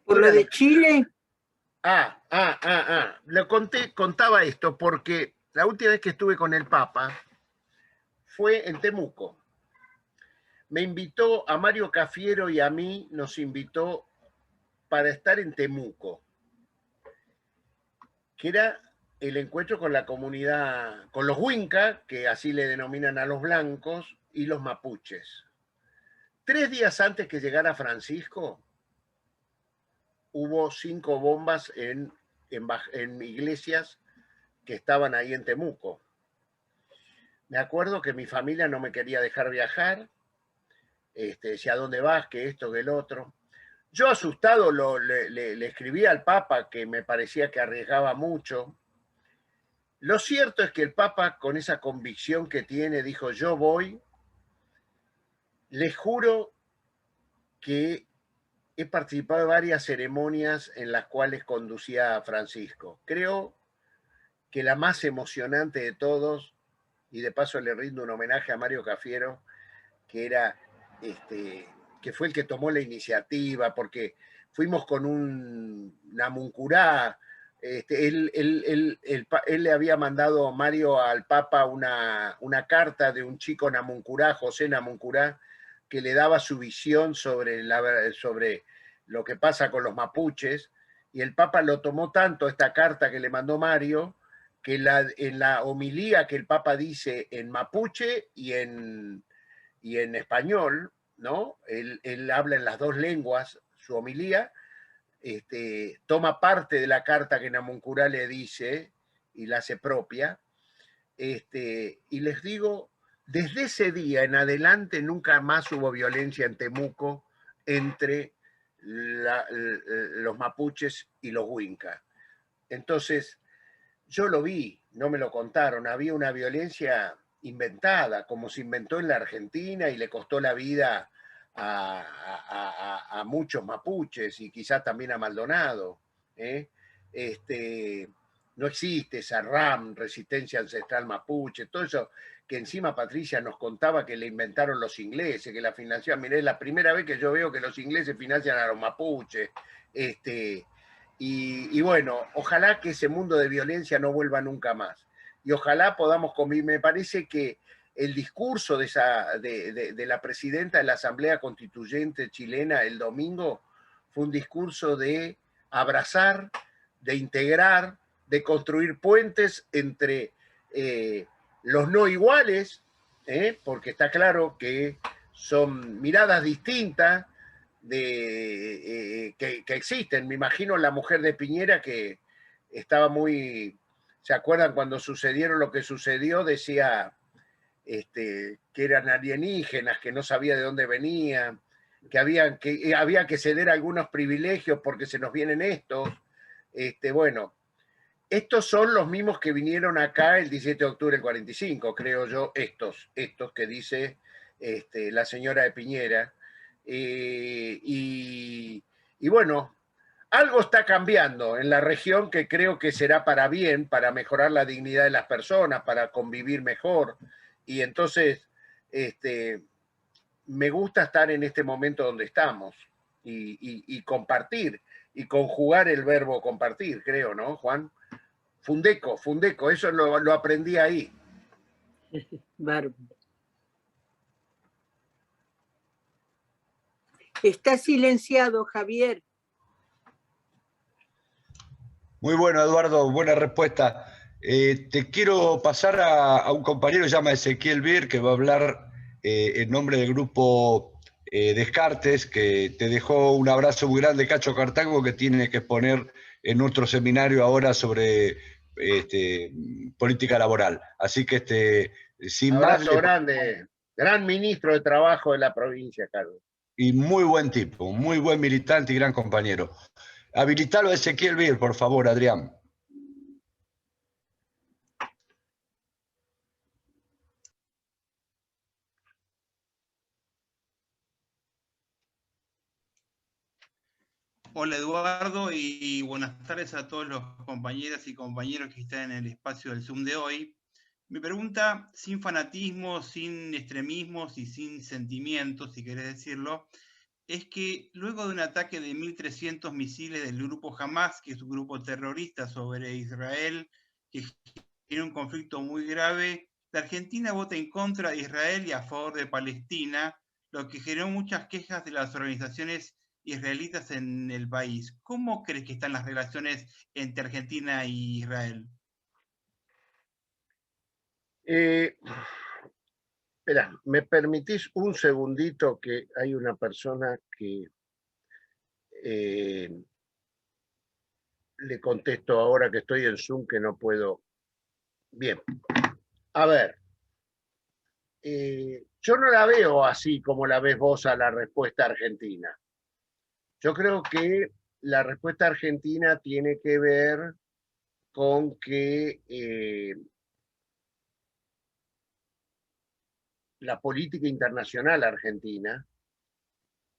¿Por lo de Chile? Le contaba esto porque la última vez que estuve con el Papa fue en Temuco. Me invitó a Mario Cafiero y a mí, nos invitó para estar en Temuco, que era el encuentro con la comunidad, con los Huinca, que así le denominan a los blancos, y los mapuches. 3 días antes que llegara Francisco, hubo 5 bombas en iglesias que estaban ahí en Temuco. Me acuerdo que mi familia no me quería dejar viajar, decía, ¿a dónde vas? Que esto, que el otro. Yo asustado le escribí al Papa que me parecía que arriesgaba mucho. Lo cierto es que el Papa, con esa convicción que tiene, dijo, yo voy. Les juro que he participado de varias ceremonias en las cuales conducía a Francisco. Creo que la más emocionante de todos, y de paso le rindo un homenaje a Mario Cafiero, que era que fue el que tomó la iniciativa, porque fuimos con un namuncurá. Él le había mandado, Mario, al Papa una carta de un chico namuncurá, José Namuncurá, que le daba su visión sobre lo que pasa con los mapuches, y el Papa lo tomó tanto, esta carta que le mandó Mario, que en la homilía que el Papa dice en mapuche y en español, ¿no? Él habla en las dos lenguas su homilía, toma parte de la carta que Namuncurá le dice y la hace propia. Y les digo, desde ese día en adelante nunca más hubo violencia en Temuco entre los mapuches y los huincas. Entonces, yo lo vi, no me lo contaron, había una violencia inventada, como se inventó en la Argentina y le costó la vida a muchos mapuches y quizás también a Maldonado. No existe esa RAM, resistencia ancestral mapuche, todo eso que encima Patricia nos contaba que le inventaron los ingleses, que la financiaban. Mirá, es la primera vez que yo veo que los ingleses financian a los mapuches. Y bueno, ojalá que ese mundo de violencia no vuelva nunca más. Y ojalá podamos convivir. Me parece que el discurso de la presidenta de la Asamblea Constituyente chilena el domingo fue un discurso de abrazar, de integrar, de construir puentes entre los no iguales, porque está claro que son miradas distintas, que existen. Me imagino la mujer de Piñera que estaba muy... ¿Se acuerdan cuando sucedieron lo que sucedió? Decía que eran alienígenas, que no sabía de dónde venían, que había que ceder algunos privilegios porque se nos vienen estos. Bueno, estos son los mismos que vinieron acá el 17 de octubre del 45, creo yo, estos que dice la señora de Piñera. Y bueno, algo está cambiando en la región que creo que será para bien, para mejorar la dignidad de las personas, para convivir mejor. Y entonces, me gusta estar en este momento donde estamos y compartir y conjugar el verbo compartir, creo, ¿no, Juan? Fundeco, eso lo aprendí ahí. Bárbaro. Está silenciado, Javier. Muy bueno, Eduardo, buena respuesta. Te quiero pasar a un compañero que se llama Ezequiel Bir, que va a hablar en nombre del grupo Descartes, que te dejó un abrazo muy grande, Cacho Cartago, que tiene que exponer en nuestro seminario ahora sobre política laboral. Así que sin abrazo más... grande, gran ministro de Trabajo de la provincia, Carlos. Y muy buen tipo, muy buen militante y gran compañero. Habilitalo a Ezequiel Bir, por favor, Adrián. Hola Eduardo y buenas tardes a todos los compañeras y compañeros que están en el espacio del Zoom de hoy. Mi pregunta, sin fanatismo, sin extremismos y sin sentimientos, si querés decirlo, es que luego de un ataque de 1.300 misiles del grupo Hamas, que es un grupo terrorista sobre Israel, que tiene un conflicto muy grave, la Argentina vota en contra de Israel y a favor de Palestina, lo que generó muchas quejas de las organizaciones israelitas en el país. ¿Cómo crees que están las relaciones entre Argentina y Israel? Espera, ¿me permitís un segundito que hay una persona que le contesto ahora que estoy en Zoom que no puedo? Bien, a ver, yo no la veo así como la ves vos a la respuesta argentina. Yo creo que la respuesta argentina tiene que ver con que la política internacional argentina,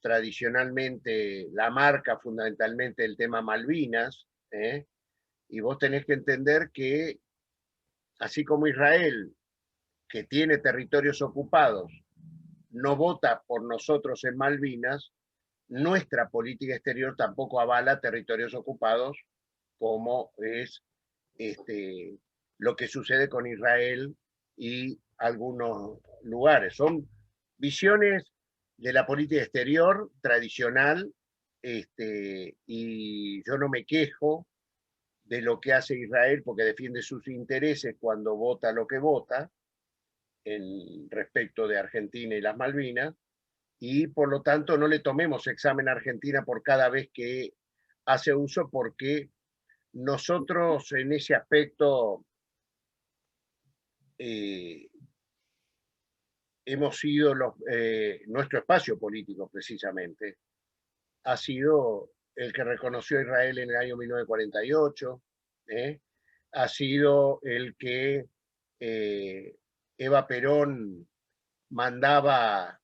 tradicionalmente la marca fundamentalmente el tema Malvinas, y vos tenés que entender que así como Israel, que tiene territorios ocupados, no vota por nosotros en Malvinas, nuestra política exterior tampoco avala territorios ocupados, como es lo que sucede con Israel y algunos lugares. Son visiones de la política exterior tradicional, y yo no me quejo de lo que hace Israel, porque defiende sus intereses cuando vota lo que vota, en respecto de Argentina y las Malvinas, y por lo tanto no le tomemos examen a Argentina por cada vez que hace uso, porque nosotros en ese aspecto hemos sido nuestro espacio político precisamente ha sido el que reconoció a Israel en el año 1948, ha sido el que Eva Perón mandaba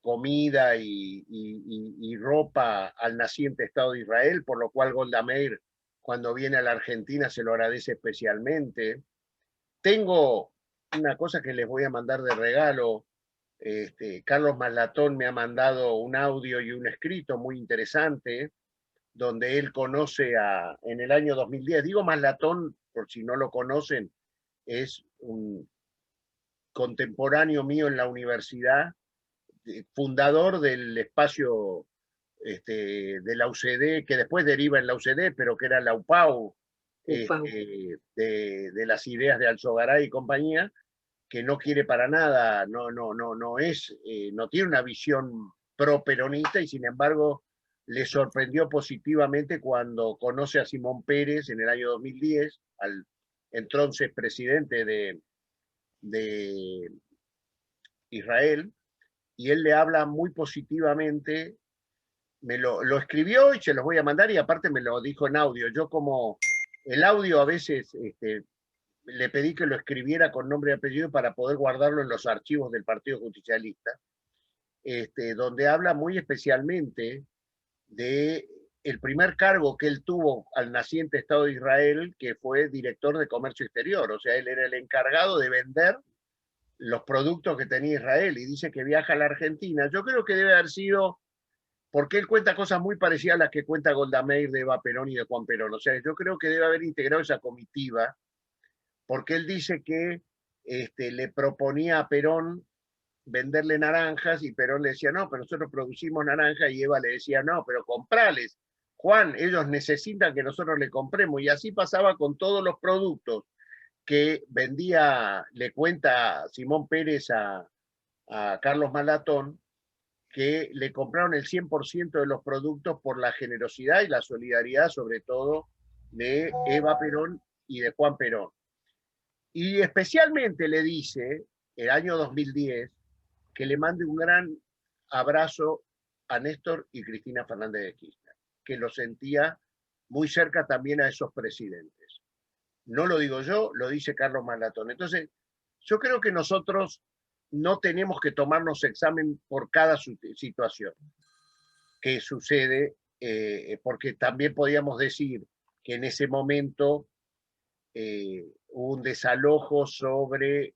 comida y ropa al naciente Estado de Israel, por lo cual Golda Meir, cuando viene a la Argentina, se lo agradece especialmente. Tengo una cosa que les voy a mandar de regalo. Carlos Malatón me ha mandado un audio y un escrito muy interesante, donde él conoce en el año 2010, digo Malatón, por si no lo conocen, es un contemporáneo mío en la universidad, fundador del espacio de la UCD, que después deriva en la UCD, pero que era la UPAU, de las ideas de Alzogaray y compañía, que no quiere para nada, no tiene una visión pro-peronista, y sin embargo le sorprendió positivamente cuando conoce a Simón Peres en el año 2010, al entonces presidente de Israel, y él le habla muy positivamente. Me lo escribió y se los voy a mandar, y aparte me lo dijo en audio. Yo, como el audio a veces le pedí que lo escribiera con nombre y apellido para poder guardarlo en los archivos del Partido Justicialista, donde habla muy especialmente de el primer cargo que él tuvo al naciente Estado de Israel, que fue director de Comercio Exterior. O sea, él era el encargado de vender los productos que tenía Israel, y dice que viaja a la Argentina. Yo creo que debe haber sido, porque él cuenta cosas muy parecidas a las que cuenta Golda Meir, de Eva Perón y de Juan Perón. O sea, yo creo que debe haber integrado esa comitiva, porque él dice que le proponía a Perón venderle naranjas, y Perón le decía, no, pero nosotros producimos naranjas, y Eva le decía, no, pero comprales, Juan, ellos necesitan que nosotros le compremos. Y así pasaba con todos los productos que vendía. Le cuenta Simón Peres a Carlos Malatón que le compraron el 100% de los productos por la generosidad y la solidaridad, sobre todo, de Eva Perón y de Juan Perón. Y especialmente le dice, el año 2010, que le mande un gran abrazo a Néstor y Cristina Fernández de Kirchner, que lo sentía muy cerca también a esos presidentes. No lo digo yo, lo dice Carlos Malatón. Entonces, yo creo que nosotros no tenemos que tomarnos examen por cada situación que sucede, porque también podríamos decir que en ese momento hubo un desalojo sobre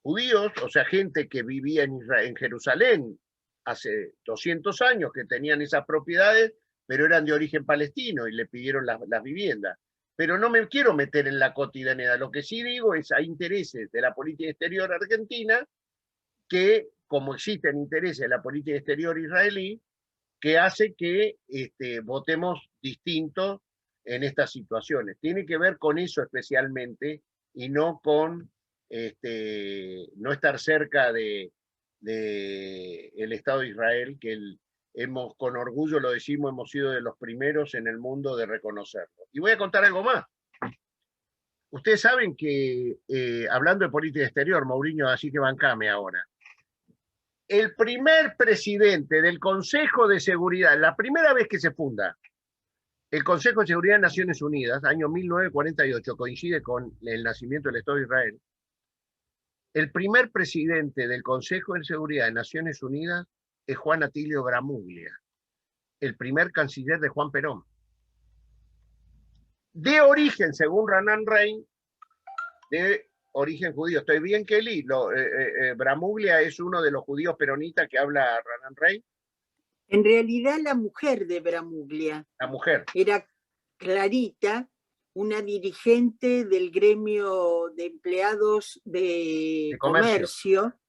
judíos, o sea, gente que vivía en Jerusalén hace 200 años, que tenían esas propiedades, pero eran de origen palestino y le pidieron las viviendas. Pero no me quiero meter en la cotidianidad. Lo que sí digo es, hay intereses de la política exterior argentina que, como existen intereses de la política exterior israelí, que hace que votemos distintos en estas situaciones. Tiene que ver con eso especialmente, y no con no estar cerca de el Estado de Israel, que con orgullo lo decimos, hemos sido de los primeros en el mundo de reconocerlo. Y voy a contar algo más. Ustedes saben que, hablando de política exterior, Mourinho, así que bancame ahora, el primer presidente del Consejo de Seguridad, la primera vez que se funda el Consejo de Seguridad de Naciones Unidas, año 1948, coincide con el nacimiento del Estado de Israel, el primer presidente del Consejo de Seguridad de Naciones Unidas es Juan Atilio Bramuglia, el primer canciller de Juan Perón. De origen, según Renan Rein, de origen judío. ¿Estoy bien, Kelly? Bramuglia es uno de los judíos peronistas que habla Renan Rein. En realidad, la mujer de Bramuglia. La mujer. Era Clarita, una dirigente del gremio de empleados de comercio,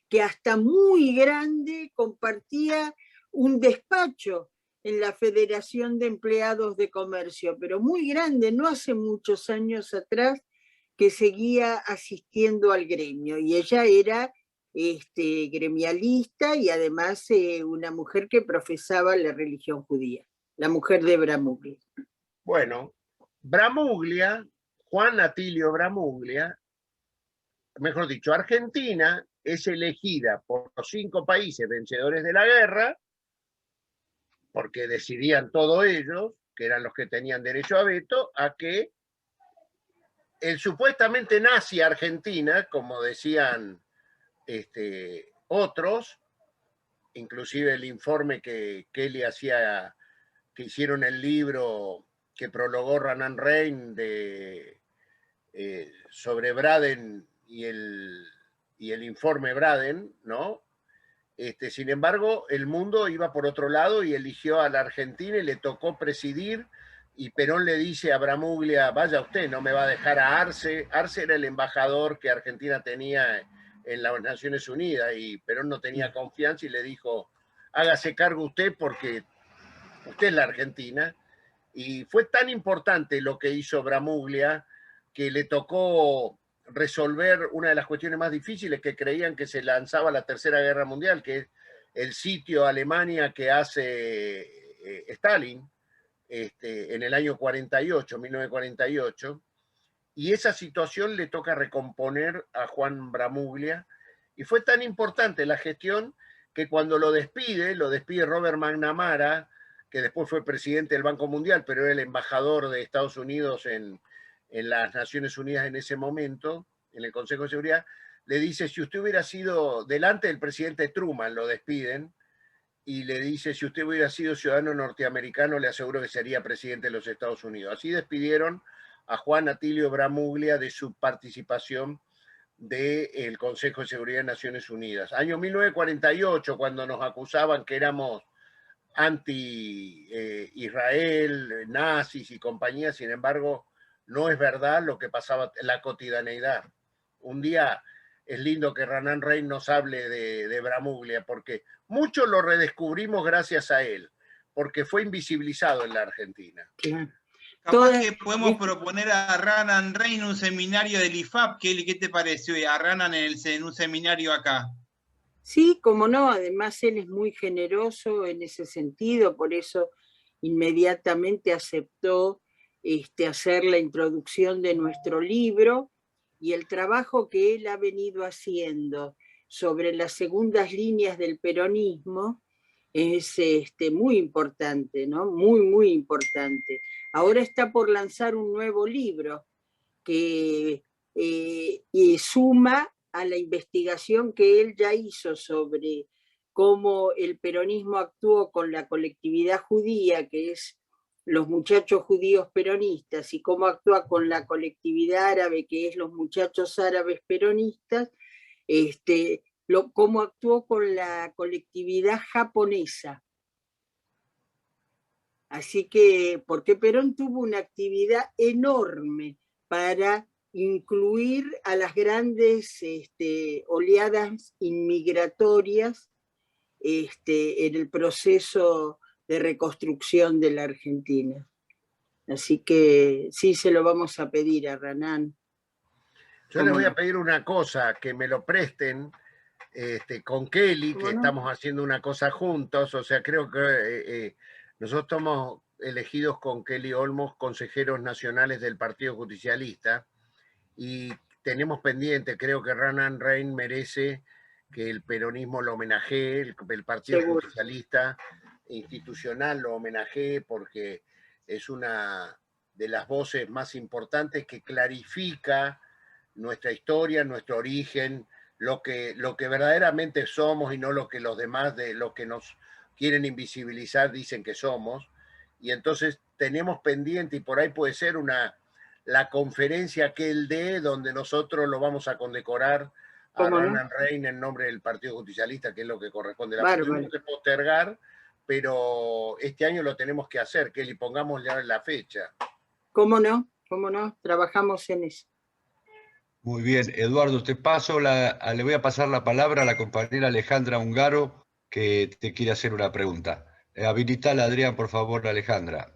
que hasta muy grande compartía un despacho en la Federación de Empleados de Comercio, pero muy grande, no hace muchos años atrás, que seguía asistiendo al gremio. Y ella era gremialista y además una mujer que profesaba la religión judía, la mujer de Bramuglia. Bueno, Bramuglia, Juan Atilio Bramuglia, mejor dicho, Argentina es elegida por los 5 países vencedores de la guerra, porque decidían todos ellos, que eran los que tenían derecho a veto, a que el supuestamente nazi Argentina, como decían otros, inclusive el informe que Kelly hacía, que hicieron el libro que prologó Ronan Rein sobre Braden y el informe Braden, ¿no? Sin embargo, el mundo iba por otro lado y eligió a la Argentina y le tocó presidir, y Perón le dice a Bramuglia, vaya usted, no me va a dejar a Arce. Arce era el embajador que Argentina tenía en las Naciones Unidas, y Perón no tenía confianza y le dijo, hágase cargo usted porque usted es la Argentina. Y fue tan importante lo que hizo Bramuglia que le tocó resolver una de las cuestiones más difíciles, que creían que se lanzaba la Tercera Guerra Mundial, que es el sitio a Alemania que hace Stalin en el año 48, 1948, y esa situación le toca recomponer a Juan Bramuglia, y fue tan importante la gestión que cuando lo despide Robert McNamara, que después fue presidente del Banco Mundial, pero era el embajador de Estados Unidos en las Naciones Unidas en ese momento, en el Consejo de Seguridad, le dice, si usted hubiera sido, delante del presidente Truman, lo despiden, y le dice, si usted hubiera sido ciudadano norteamericano, le aseguro que sería presidente de los Estados Unidos. Así despidieron a Juan Atilio Bramuglia de su participación del Consejo de Seguridad de Naciones Unidas. Año 1948, cuando nos acusaban que éramos anti-Israel, nazis y compañía, sin embargo, no es verdad lo que pasaba en la cotidianeidad. Un día es lindo que Ronan Rein nos hable de Bramuglia, porque mucho lo redescubrimos gracias a él, porque fue invisibilizado en la Argentina. Capaz que podemos proponer a Ronan Rein un seminario del IFAP. ¿Qué te pareció? A Ronan en un seminario acá. Sí, como no, además él es muy generoso en ese sentido, por eso inmediatamente aceptó hacer la introducción de nuestro libro, y el trabajo que él ha venido haciendo sobre las segundas líneas del peronismo es muy importante, ¿no? Muy, muy importante. Ahora está por lanzar un nuevo libro que suma a la investigación que él ya hizo sobre cómo el peronismo actuó con la colectividad judía, que es los muchachos judíos peronistas, y cómo actúa con la colectividad árabe, que es los muchachos árabes peronistas, cómo actuó con la colectividad japonesa. Así que, porque Perón tuvo una actividad enorme para incluir a las grandes oleadas inmigratorias en el proceso de reconstrucción de la Argentina. Así que sí, se lo vamos a pedir a Ronan. Yo les voy a pedir una cosa, que me lo presten con Kelly, que estamos haciendo una cosa juntos. O sea, creo que nosotros estamos elegidos con Kelly Olmos, consejeros nacionales del Partido Justicialista, y tenemos pendiente, creo que Ronan Rein merece que el peronismo lo homenajee, el Partido Justicialista institucional lo homenajee, porque es una de las voces más importantes que clarifica nuestra historia, nuestro origen, lo que verdaderamente somos, y no lo que los demás, de lo que nos quieren invisibilizar, dicen que somos. Y entonces tenemos pendiente, y por ahí puede ser la conferencia que él dé, donde nosotros lo vamos a condecorar a Ronan Rein en nombre del Partido Justicialista, que es lo que corresponde. La tuvimos que postergar, pero este año lo tenemos que hacer, Kelly, pongamos ya la fecha. ¿Cómo no? Trabajamos en eso. Muy bien, Eduardo, le voy a pasar la palabra a la compañera Alejandra Ungaro, que te quiere hacer una pregunta. Habilitala, Adrián, por favor, Alejandra.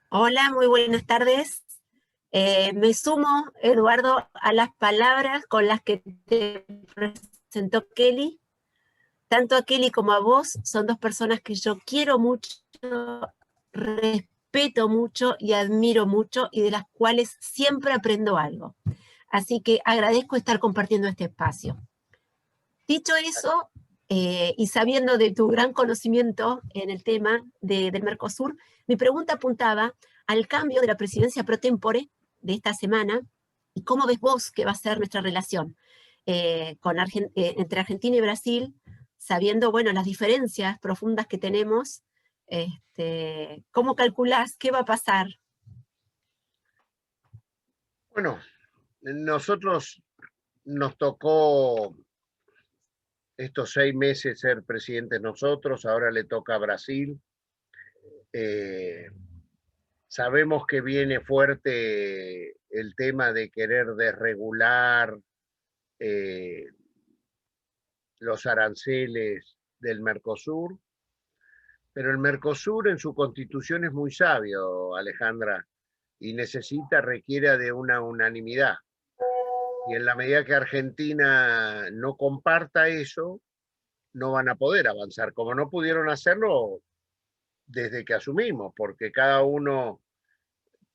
Hola, muy buenas tardes. Me sumo, Eduardo, a las palabras con las que te presentó Kelly. Tanto a Kelly como a vos son dos personas que yo quiero mucho, respeto mucho y admiro mucho y de las cuales siempre aprendo algo. Así que agradezco estar compartiendo este espacio. Dicho eso, y sabiendo de tu gran conocimiento en el tema del Mercosur, mi pregunta apuntaba al cambio de la presidencia pro tempore de esta semana y cómo ves vos que va a ser nuestra relación entre Argentina y Brasil, sabiendo, bueno, las diferencias profundas que tenemos. ¿Cómo calculás qué va a pasar? Bueno, nosotros nos tocó estos 6 meses ser presidentes nosotros, ahora le toca a Brasil. Sabemos que viene fuerte el tema de querer desregular los aranceles del Mercosur, pero el Mercosur en su constitución es muy sabio, Alejandra, y requiere de una unanimidad. Y en la medida que Argentina no comparta eso, no van a poder avanzar, como no pudieron hacerlo desde que asumimos, porque cada uno,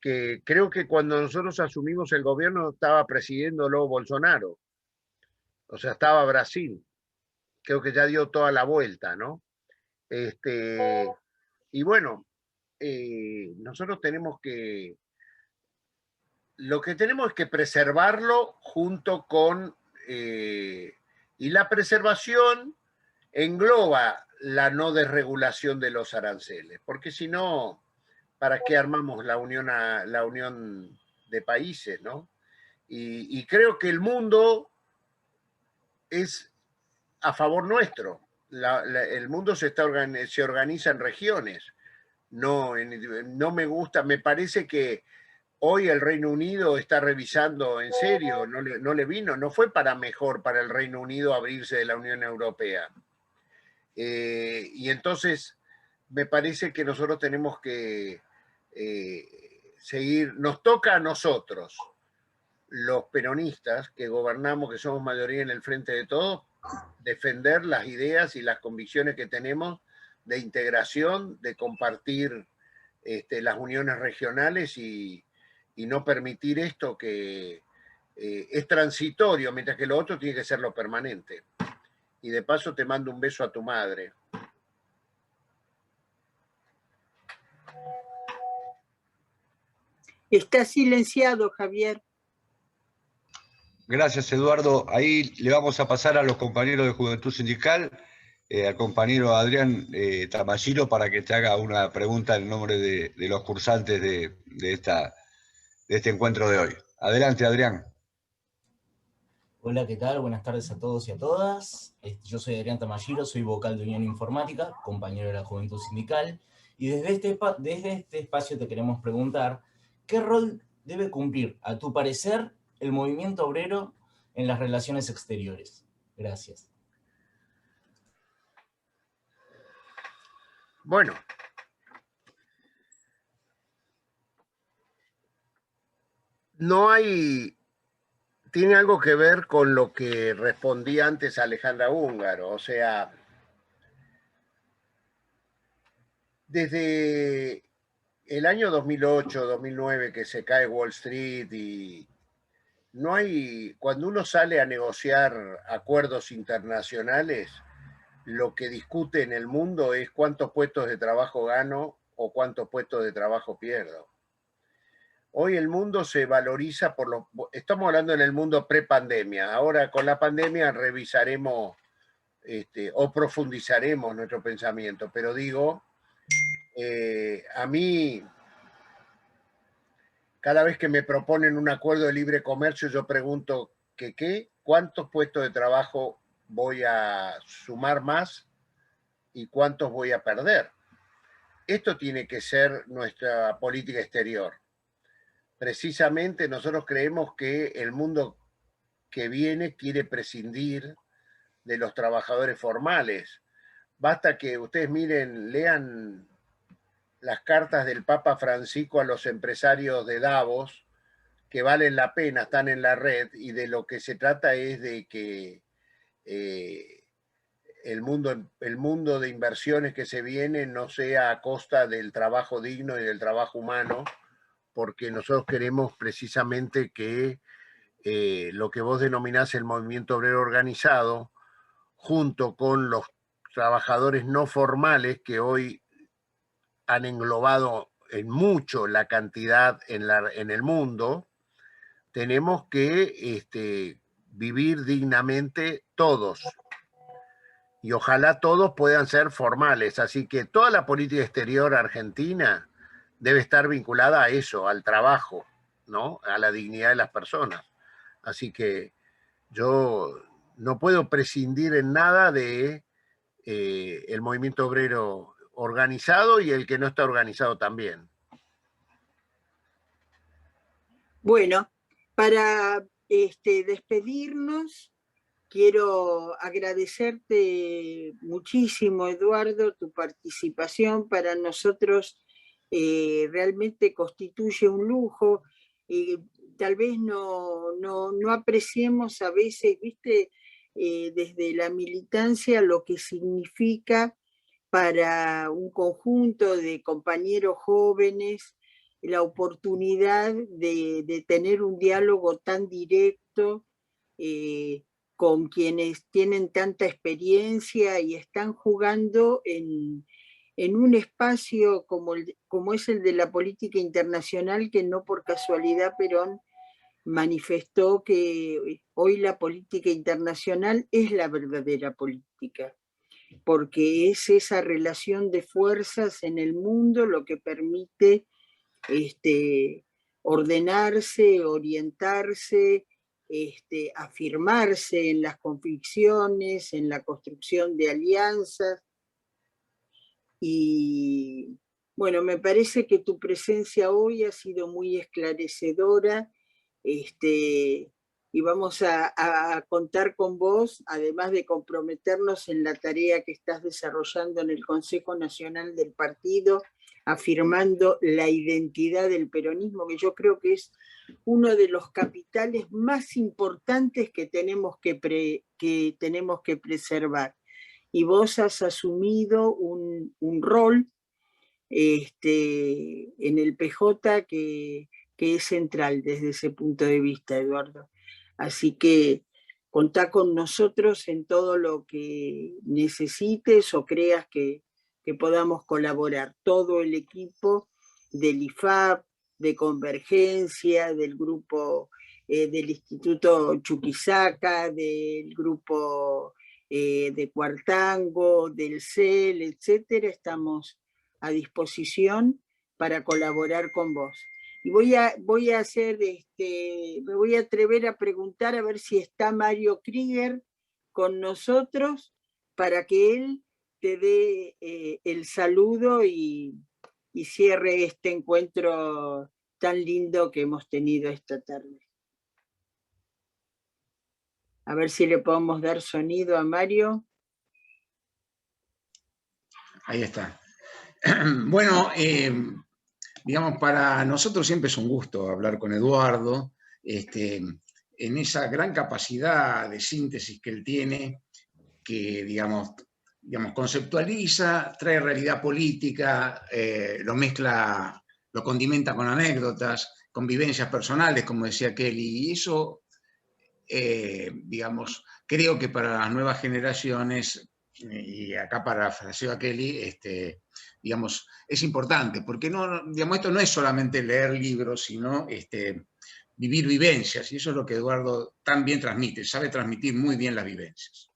que creo que cuando nosotros asumimos el gobierno estaba presidiéndolo Bolsonaro, o sea, estaba Brasil, creo que ya dio toda la vuelta, ¿no? Y bueno, nosotros lo que tenemos es que preservarlo junto con, y la preservación engloba la no desregulación de los aranceles, porque si no, ¿para qué armamos la unión de países, no? Y creo que el mundo es a favor nuestro. El mundo se organiza en regiones. No me gusta, me parece que hoy el Reino Unido está revisando en serio, no fue para mejor para el Reino Unido abrirse de la Unión Europea. Y entonces me parece que nosotros tenemos que seguir, nos toca a nosotros, los peronistas que gobernamos, que somos mayoría en el frente de todos, defender las ideas y las convicciones que tenemos de integración, de compartir las uniones regionales y no permitir esto que es transitorio, mientras que lo otro tiene que ser lo permanente. Y de paso te mando un beso a tu madre. Está silenciado, Javier. Gracias, Eduardo. Ahí le vamos a pasar a los compañeros de Juventud Sindical, al compañero Adrián Tamashiro, para que te haga una pregunta en nombre de los cursantes de este encuentro de hoy. Adelante, Adrián. Hola, ¿qué tal? Buenas tardes a todos y a todas. Yo soy Adrián Tamashiro, soy vocal de Unión Informática, compañero de la Juventud Sindical, y desde este espacio te queremos preguntar, ¿qué rol debe cumplir, a tu parecer, el movimiento obrero en las relaciones exteriores? Gracias. Bueno, tiene algo que ver con lo que respondí antes a Alejandra Húngaro, o sea, desde el año 2008, 2009 que se cae Wall Street y cuando uno sale a negociar acuerdos internacionales, lo que discute en el mundo es cuántos puestos de trabajo gano o cuántos puestos de trabajo pierdo. Hoy el mundo se valoriza estamos hablando en el mundo pre-pandemia, ahora con la pandemia revisaremos o profundizaremos nuestro pensamiento, pero digo, a mí, cada vez que me proponen un acuerdo de libre comercio, yo pregunto ¿cuántos puestos de trabajo voy a sumar más y cuántos voy a perder? Esto tiene que ser nuestra política exterior. precisamente nosotros creemos que el mundo que viene quiere prescindir de los trabajadores formales. Basta que ustedes miren, lean las cartas del Papa Francisco a los empresarios de Davos, que valen la pena, están en la red, y de lo que se trata es de que el mundo de inversiones que se viene no sea a costa del trabajo digno y del trabajo humano, porque nosotros queremos precisamente que lo que vos denominás el movimiento obrero organizado, junto con los trabajadores no formales que hoy han englobado en mucho la cantidad en el mundo, tenemos que vivir dignamente todos. Y ojalá todos puedan ser formales. Así que toda la política exterior argentina debe estar vinculada a eso, al trabajo, ¿no? A la dignidad de las personas. Así que yo no puedo prescindir en nada de el movimiento obrero organizado y el que no está organizado también. Bueno, para despedirnos, quiero agradecerte muchísimo, Eduardo, tu participación. Para nosotros realmente constituye un lujo. Tal vez no apreciemos a veces, viste, desde la militancia lo que significa para un conjunto de compañeros jóvenes la oportunidad de tener un diálogo tan directo con quienes tienen tanta experiencia y están jugando en un espacio como es el de la política internacional, que no por casualidad Perón manifestó que hoy la política internacional es la verdadera política, porque es esa relación de fuerzas en el mundo lo que permite ordenarse, orientarse, afirmarse en las convicciones, en la construcción de alianzas. Y bueno, me parece que tu presencia hoy ha sido muy esclarecedora, y vamos a contar con vos, además de comprometernos en la tarea que estás desarrollando en el Consejo Nacional del Partido, afirmando la identidad del peronismo, que yo creo que es uno de los capitales más importantes que tenemos que preservar. Y vos has asumido un rol en el PJ que es central desde ese punto de vista, Eduardo. Así que contá con nosotros en todo lo que necesites o creas que podamos colaborar. Todo el equipo del IFAP, de Convergencia, del grupo del Instituto Chuquisaca, del grupo de Cuartango, del CEL, etcétera, estamos a disposición para colaborar con vos. Y voy a hacer, me voy a atrever a preguntar a ver si está Mario Krieger con nosotros para que él te dé el saludo y cierre este encuentro tan lindo que hemos tenido esta tarde. A ver si le podemos dar sonido a Mario. Ahí está. Bueno, digamos, para nosotros siempre es un gusto hablar con Eduardo, en esa gran capacidad de síntesis que él tiene, que, digamos, conceptualiza, trae realidad política, lo mezcla, lo condimenta con anécdotas, con vivencias personales, como decía Kelly, y eso, digamos, creo que para las nuevas generaciones, y acá parafraseo a Kelly, digamos, es importante, porque no, digamos, esto no es solamente leer libros, sino vivir vivencias, y eso es lo que Eduardo tan bien transmite, sabe transmitir muy bien las vivencias.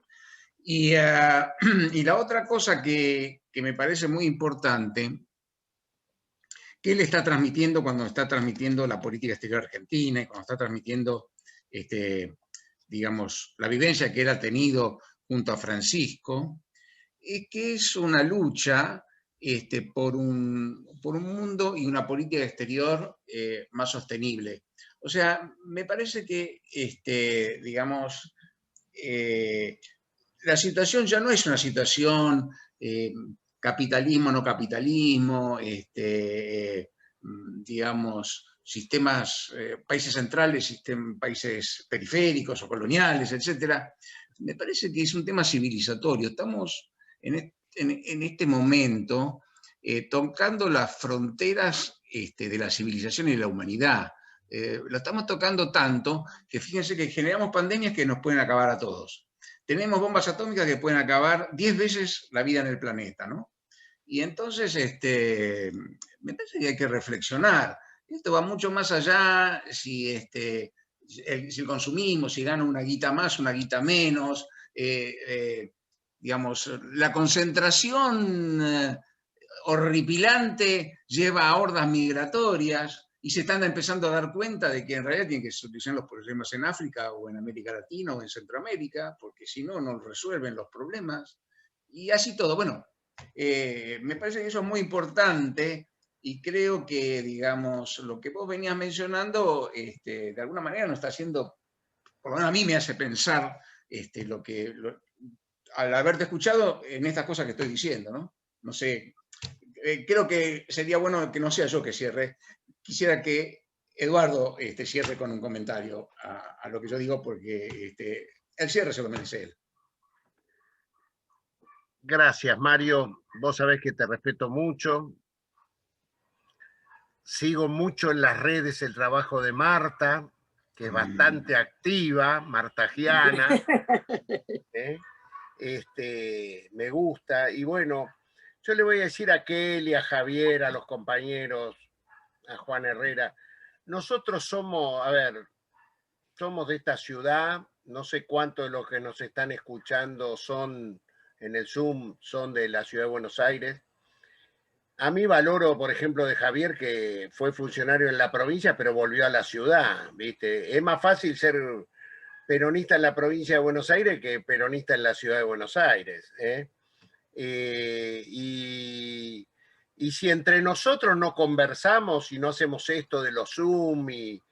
Y la otra cosa que me parece muy importante, que él está transmitiendo cuando está transmitiendo la política exterior argentina y cuando está transmitiendo, digamos, la vivencia que él ha tenido junto a Francisco, es que es una lucha por un mundo y una política exterior más sostenible. O sea, me parece que, digamos, la situación ya no es una situación capitalismo, no capitalismo, digamos, sistemas, países centrales, países periféricos o coloniales, etc. Me parece que es un tema civilizatorio. Estamos en este momento tocando las fronteras de la civilización y de la humanidad. Lo estamos tocando tanto que fíjense que generamos pandemias que nos pueden acabar a todos. Tenemos bombas atómicas que pueden acabar 10 veces la vida en el planeta, ¿no? Y entonces me parece que hay que reflexionar. Esto va mucho más allá si el consumismo, si gana una guita más, una guita menos, digamos, la concentración horripilante lleva a hordas migratorias y se están empezando a dar cuenta de que en realidad tienen que solucionar los problemas en África o en América Latina o en Centroamérica, porque si no, no resuelven los problemas. Y así todo. Bueno, me parece que eso es muy importante y creo que, digamos, lo que vos venías mencionando, de alguna manera nos está haciendo, por lo menos a mí me hace pensar al haberte escuchado en estas cosas que estoy diciendo, ¿no? No sé, creo que sería bueno que no sea yo que cierre. Quisiera que Eduardo cierre con un comentario a lo que yo digo, porque el cierre se lo merece él. Gracias, Mario. Vos sabés que te respeto mucho. Sigo mucho en las redes el trabajo de Marta, que es bastante activa, martagiana. Me gusta. Y bueno, yo le voy a decir a Kelly, a Javier, a los compañeros, a Juan Herrera, nosotros somos, a ver, somos de esta ciudad, no sé cuántos de los que nos están escuchando son en el Zoom, son de la ciudad de Buenos Aires. A mí valoro, por ejemplo, de Javier, que fue funcionario en la provincia, pero volvió a la ciudad, ¿viste? Es más fácil ser peronista en la provincia de Buenos Aires que peronista en la ciudad de Buenos Aires, ¿eh? Y si entre nosotros no conversamos y no hacemos esto de los Zoom y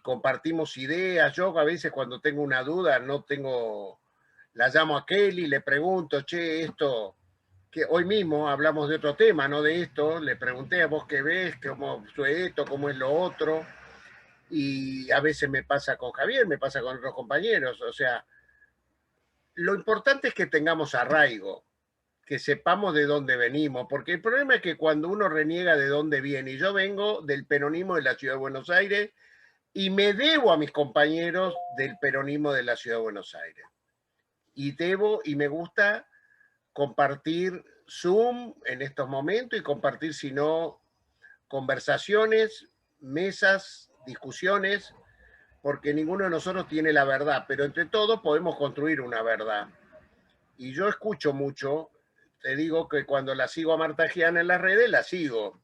compartimos ideas, yo a veces cuando tengo una duda la llamo a Kelly, le pregunto, che, esto, que hoy mismo hablamos de otro tema, no de esto, le pregunté a vos qué ves, cómo fue esto, cómo es lo otro, y a veces me pasa con Javier, me pasa con otros compañeros, o sea, lo importante es que tengamos arraigo, que sepamos de dónde venimos, porque el problema es que cuando uno reniega de dónde viene, y yo vengo del peronismo de la Ciudad de Buenos Aires, y me debo a mis compañeros del peronismo de la Ciudad de Buenos Aires. Y debo y me gusta compartir Zoom en estos momentos y compartir, si no, conversaciones, mesas, discusiones, porque ninguno de nosotros tiene la verdad, pero entre todos podemos construir una verdad. Y yo escucho mucho, te digo que cuando la sigo a Marta Giana en las redes, la sigo.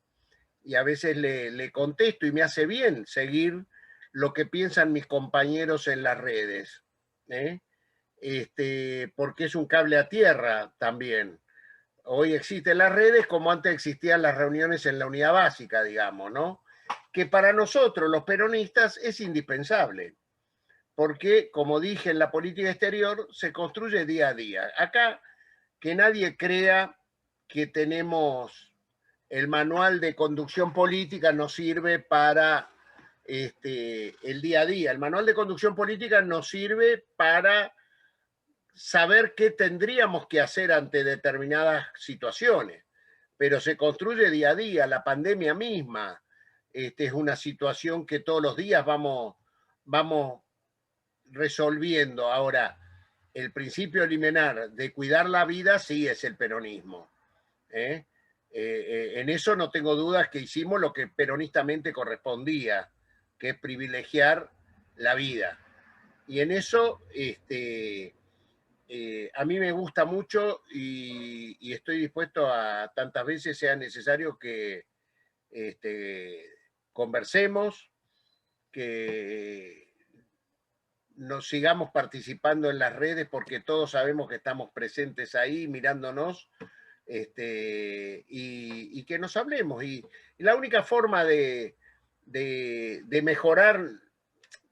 Y a veces le contesto y me hace bien seguir lo que piensan mis compañeros en las redes, porque es un cable a tierra también. Hoy existen las redes como antes existían las reuniones en la unidad básica, digamos, ¿no? Que para nosotros, los peronistas, es indispensable, porque, como dije, en la política exterior se construye día a día. Acá, que nadie crea que tenemos el manual de conducción política nos sirve para el día a día. El manual de conducción política nos sirve para saber qué tendríamos que hacer ante determinadas situaciones, pero se construye día a día. La pandemia misma es una situación que todos los días vamos resolviendo. Ahora, el principio liminar de cuidar la vida sí es el peronismo. En eso no tengo dudas que hicimos lo que peronistamente correspondía, que es privilegiar la vida. Y en eso a mí me gusta mucho y estoy dispuesto a tantas veces sea necesario que conversemos, que nos sigamos participando en las redes porque todos sabemos que estamos presentes ahí mirándonos y que nos hablemos. Y la única forma de mejorar,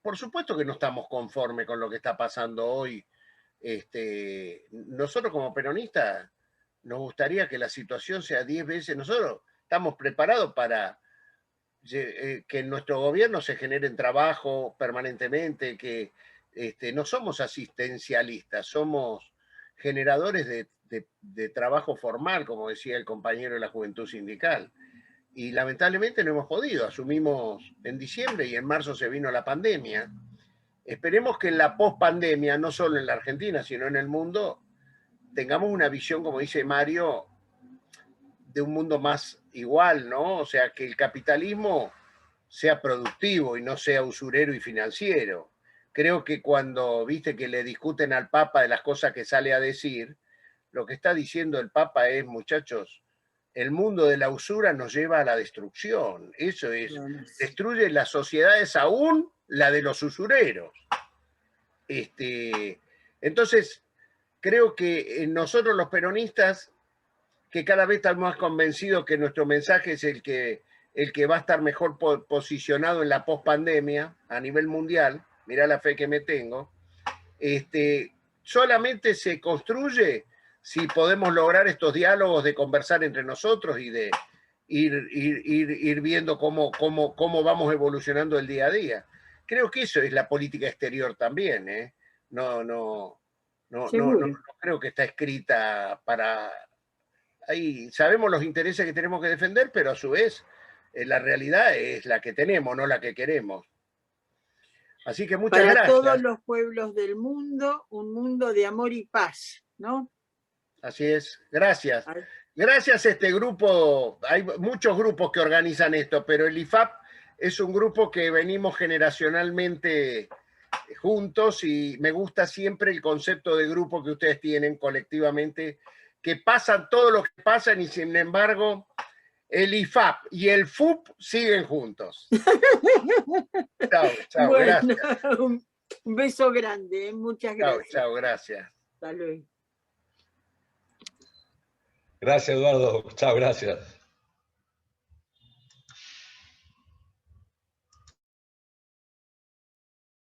por supuesto que no estamos conformes con lo que está pasando hoy. Nosotros como peronistas nos gustaría que la situación sea 10 veces. Nosotros estamos preparados para que en nuestro gobierno se generen trabajo permanentemente, que no somos asistencialistas, somos generadores de trabajo formal, como decía el compañero de la Juventud Sindical. Y lamentablemente no hemos podido. Asumimos en diciembre y en marzo se vino la pandemia. Esperemos que en la pospandemia, no solo en la Argentina, sino en el mundo, tengamos una visión, como dice Mario, de un mundo más igual, ¿no? O sea, que el capitalismo sea productivo y no sea usurero y financiero. Creo que cuando, viste, que le discuten al Papa de las cosas que sale a decir, lo que está diciendo el Papa es, muchachos, el mundo de la usura nos lleva a la destrucción. Eso es, destruye las sociedades, aún la de los usureros. Entonces, creo que nosotros los peronistas, que cada vez estamos más convencidos que nuestro mensaje es el que va a estar mejor posicionado en la pospandemia a nivel mundial, mirá la fe que me tengo, solamente se construye si podemos lograr estos diálogos de conversar entre nosotros y de ir viendo cómo vamos evolucionando el día a día. Creo que eso es la política exterior también, ¿eh? No creo que está escrita para... Ahí sabemos los intereses que tenemos que defender, pero a su vez la realidad es la que tenemos, no la que queremos. Así que muchas gracias. Para todos los pueblos del mundo, un mundo de amor y paz, ¿no? Así es, gracias. Gracias a este grupo, hay muchos grupos que organizan esto, pero el IFAP es un grupo que venimos generacionalmente juntos y me gusta siempre el concepto de grupo que ustedes tienen colectivamente, que pasan todo lo que pasan y sin embargo el IFAP y el FUP siguen juntos. Chao, bueno, gracias. Un beso grande, muchas gracias. Chao, gracias. Hasta luego. Gracias, Eduardo. Chao, gracias.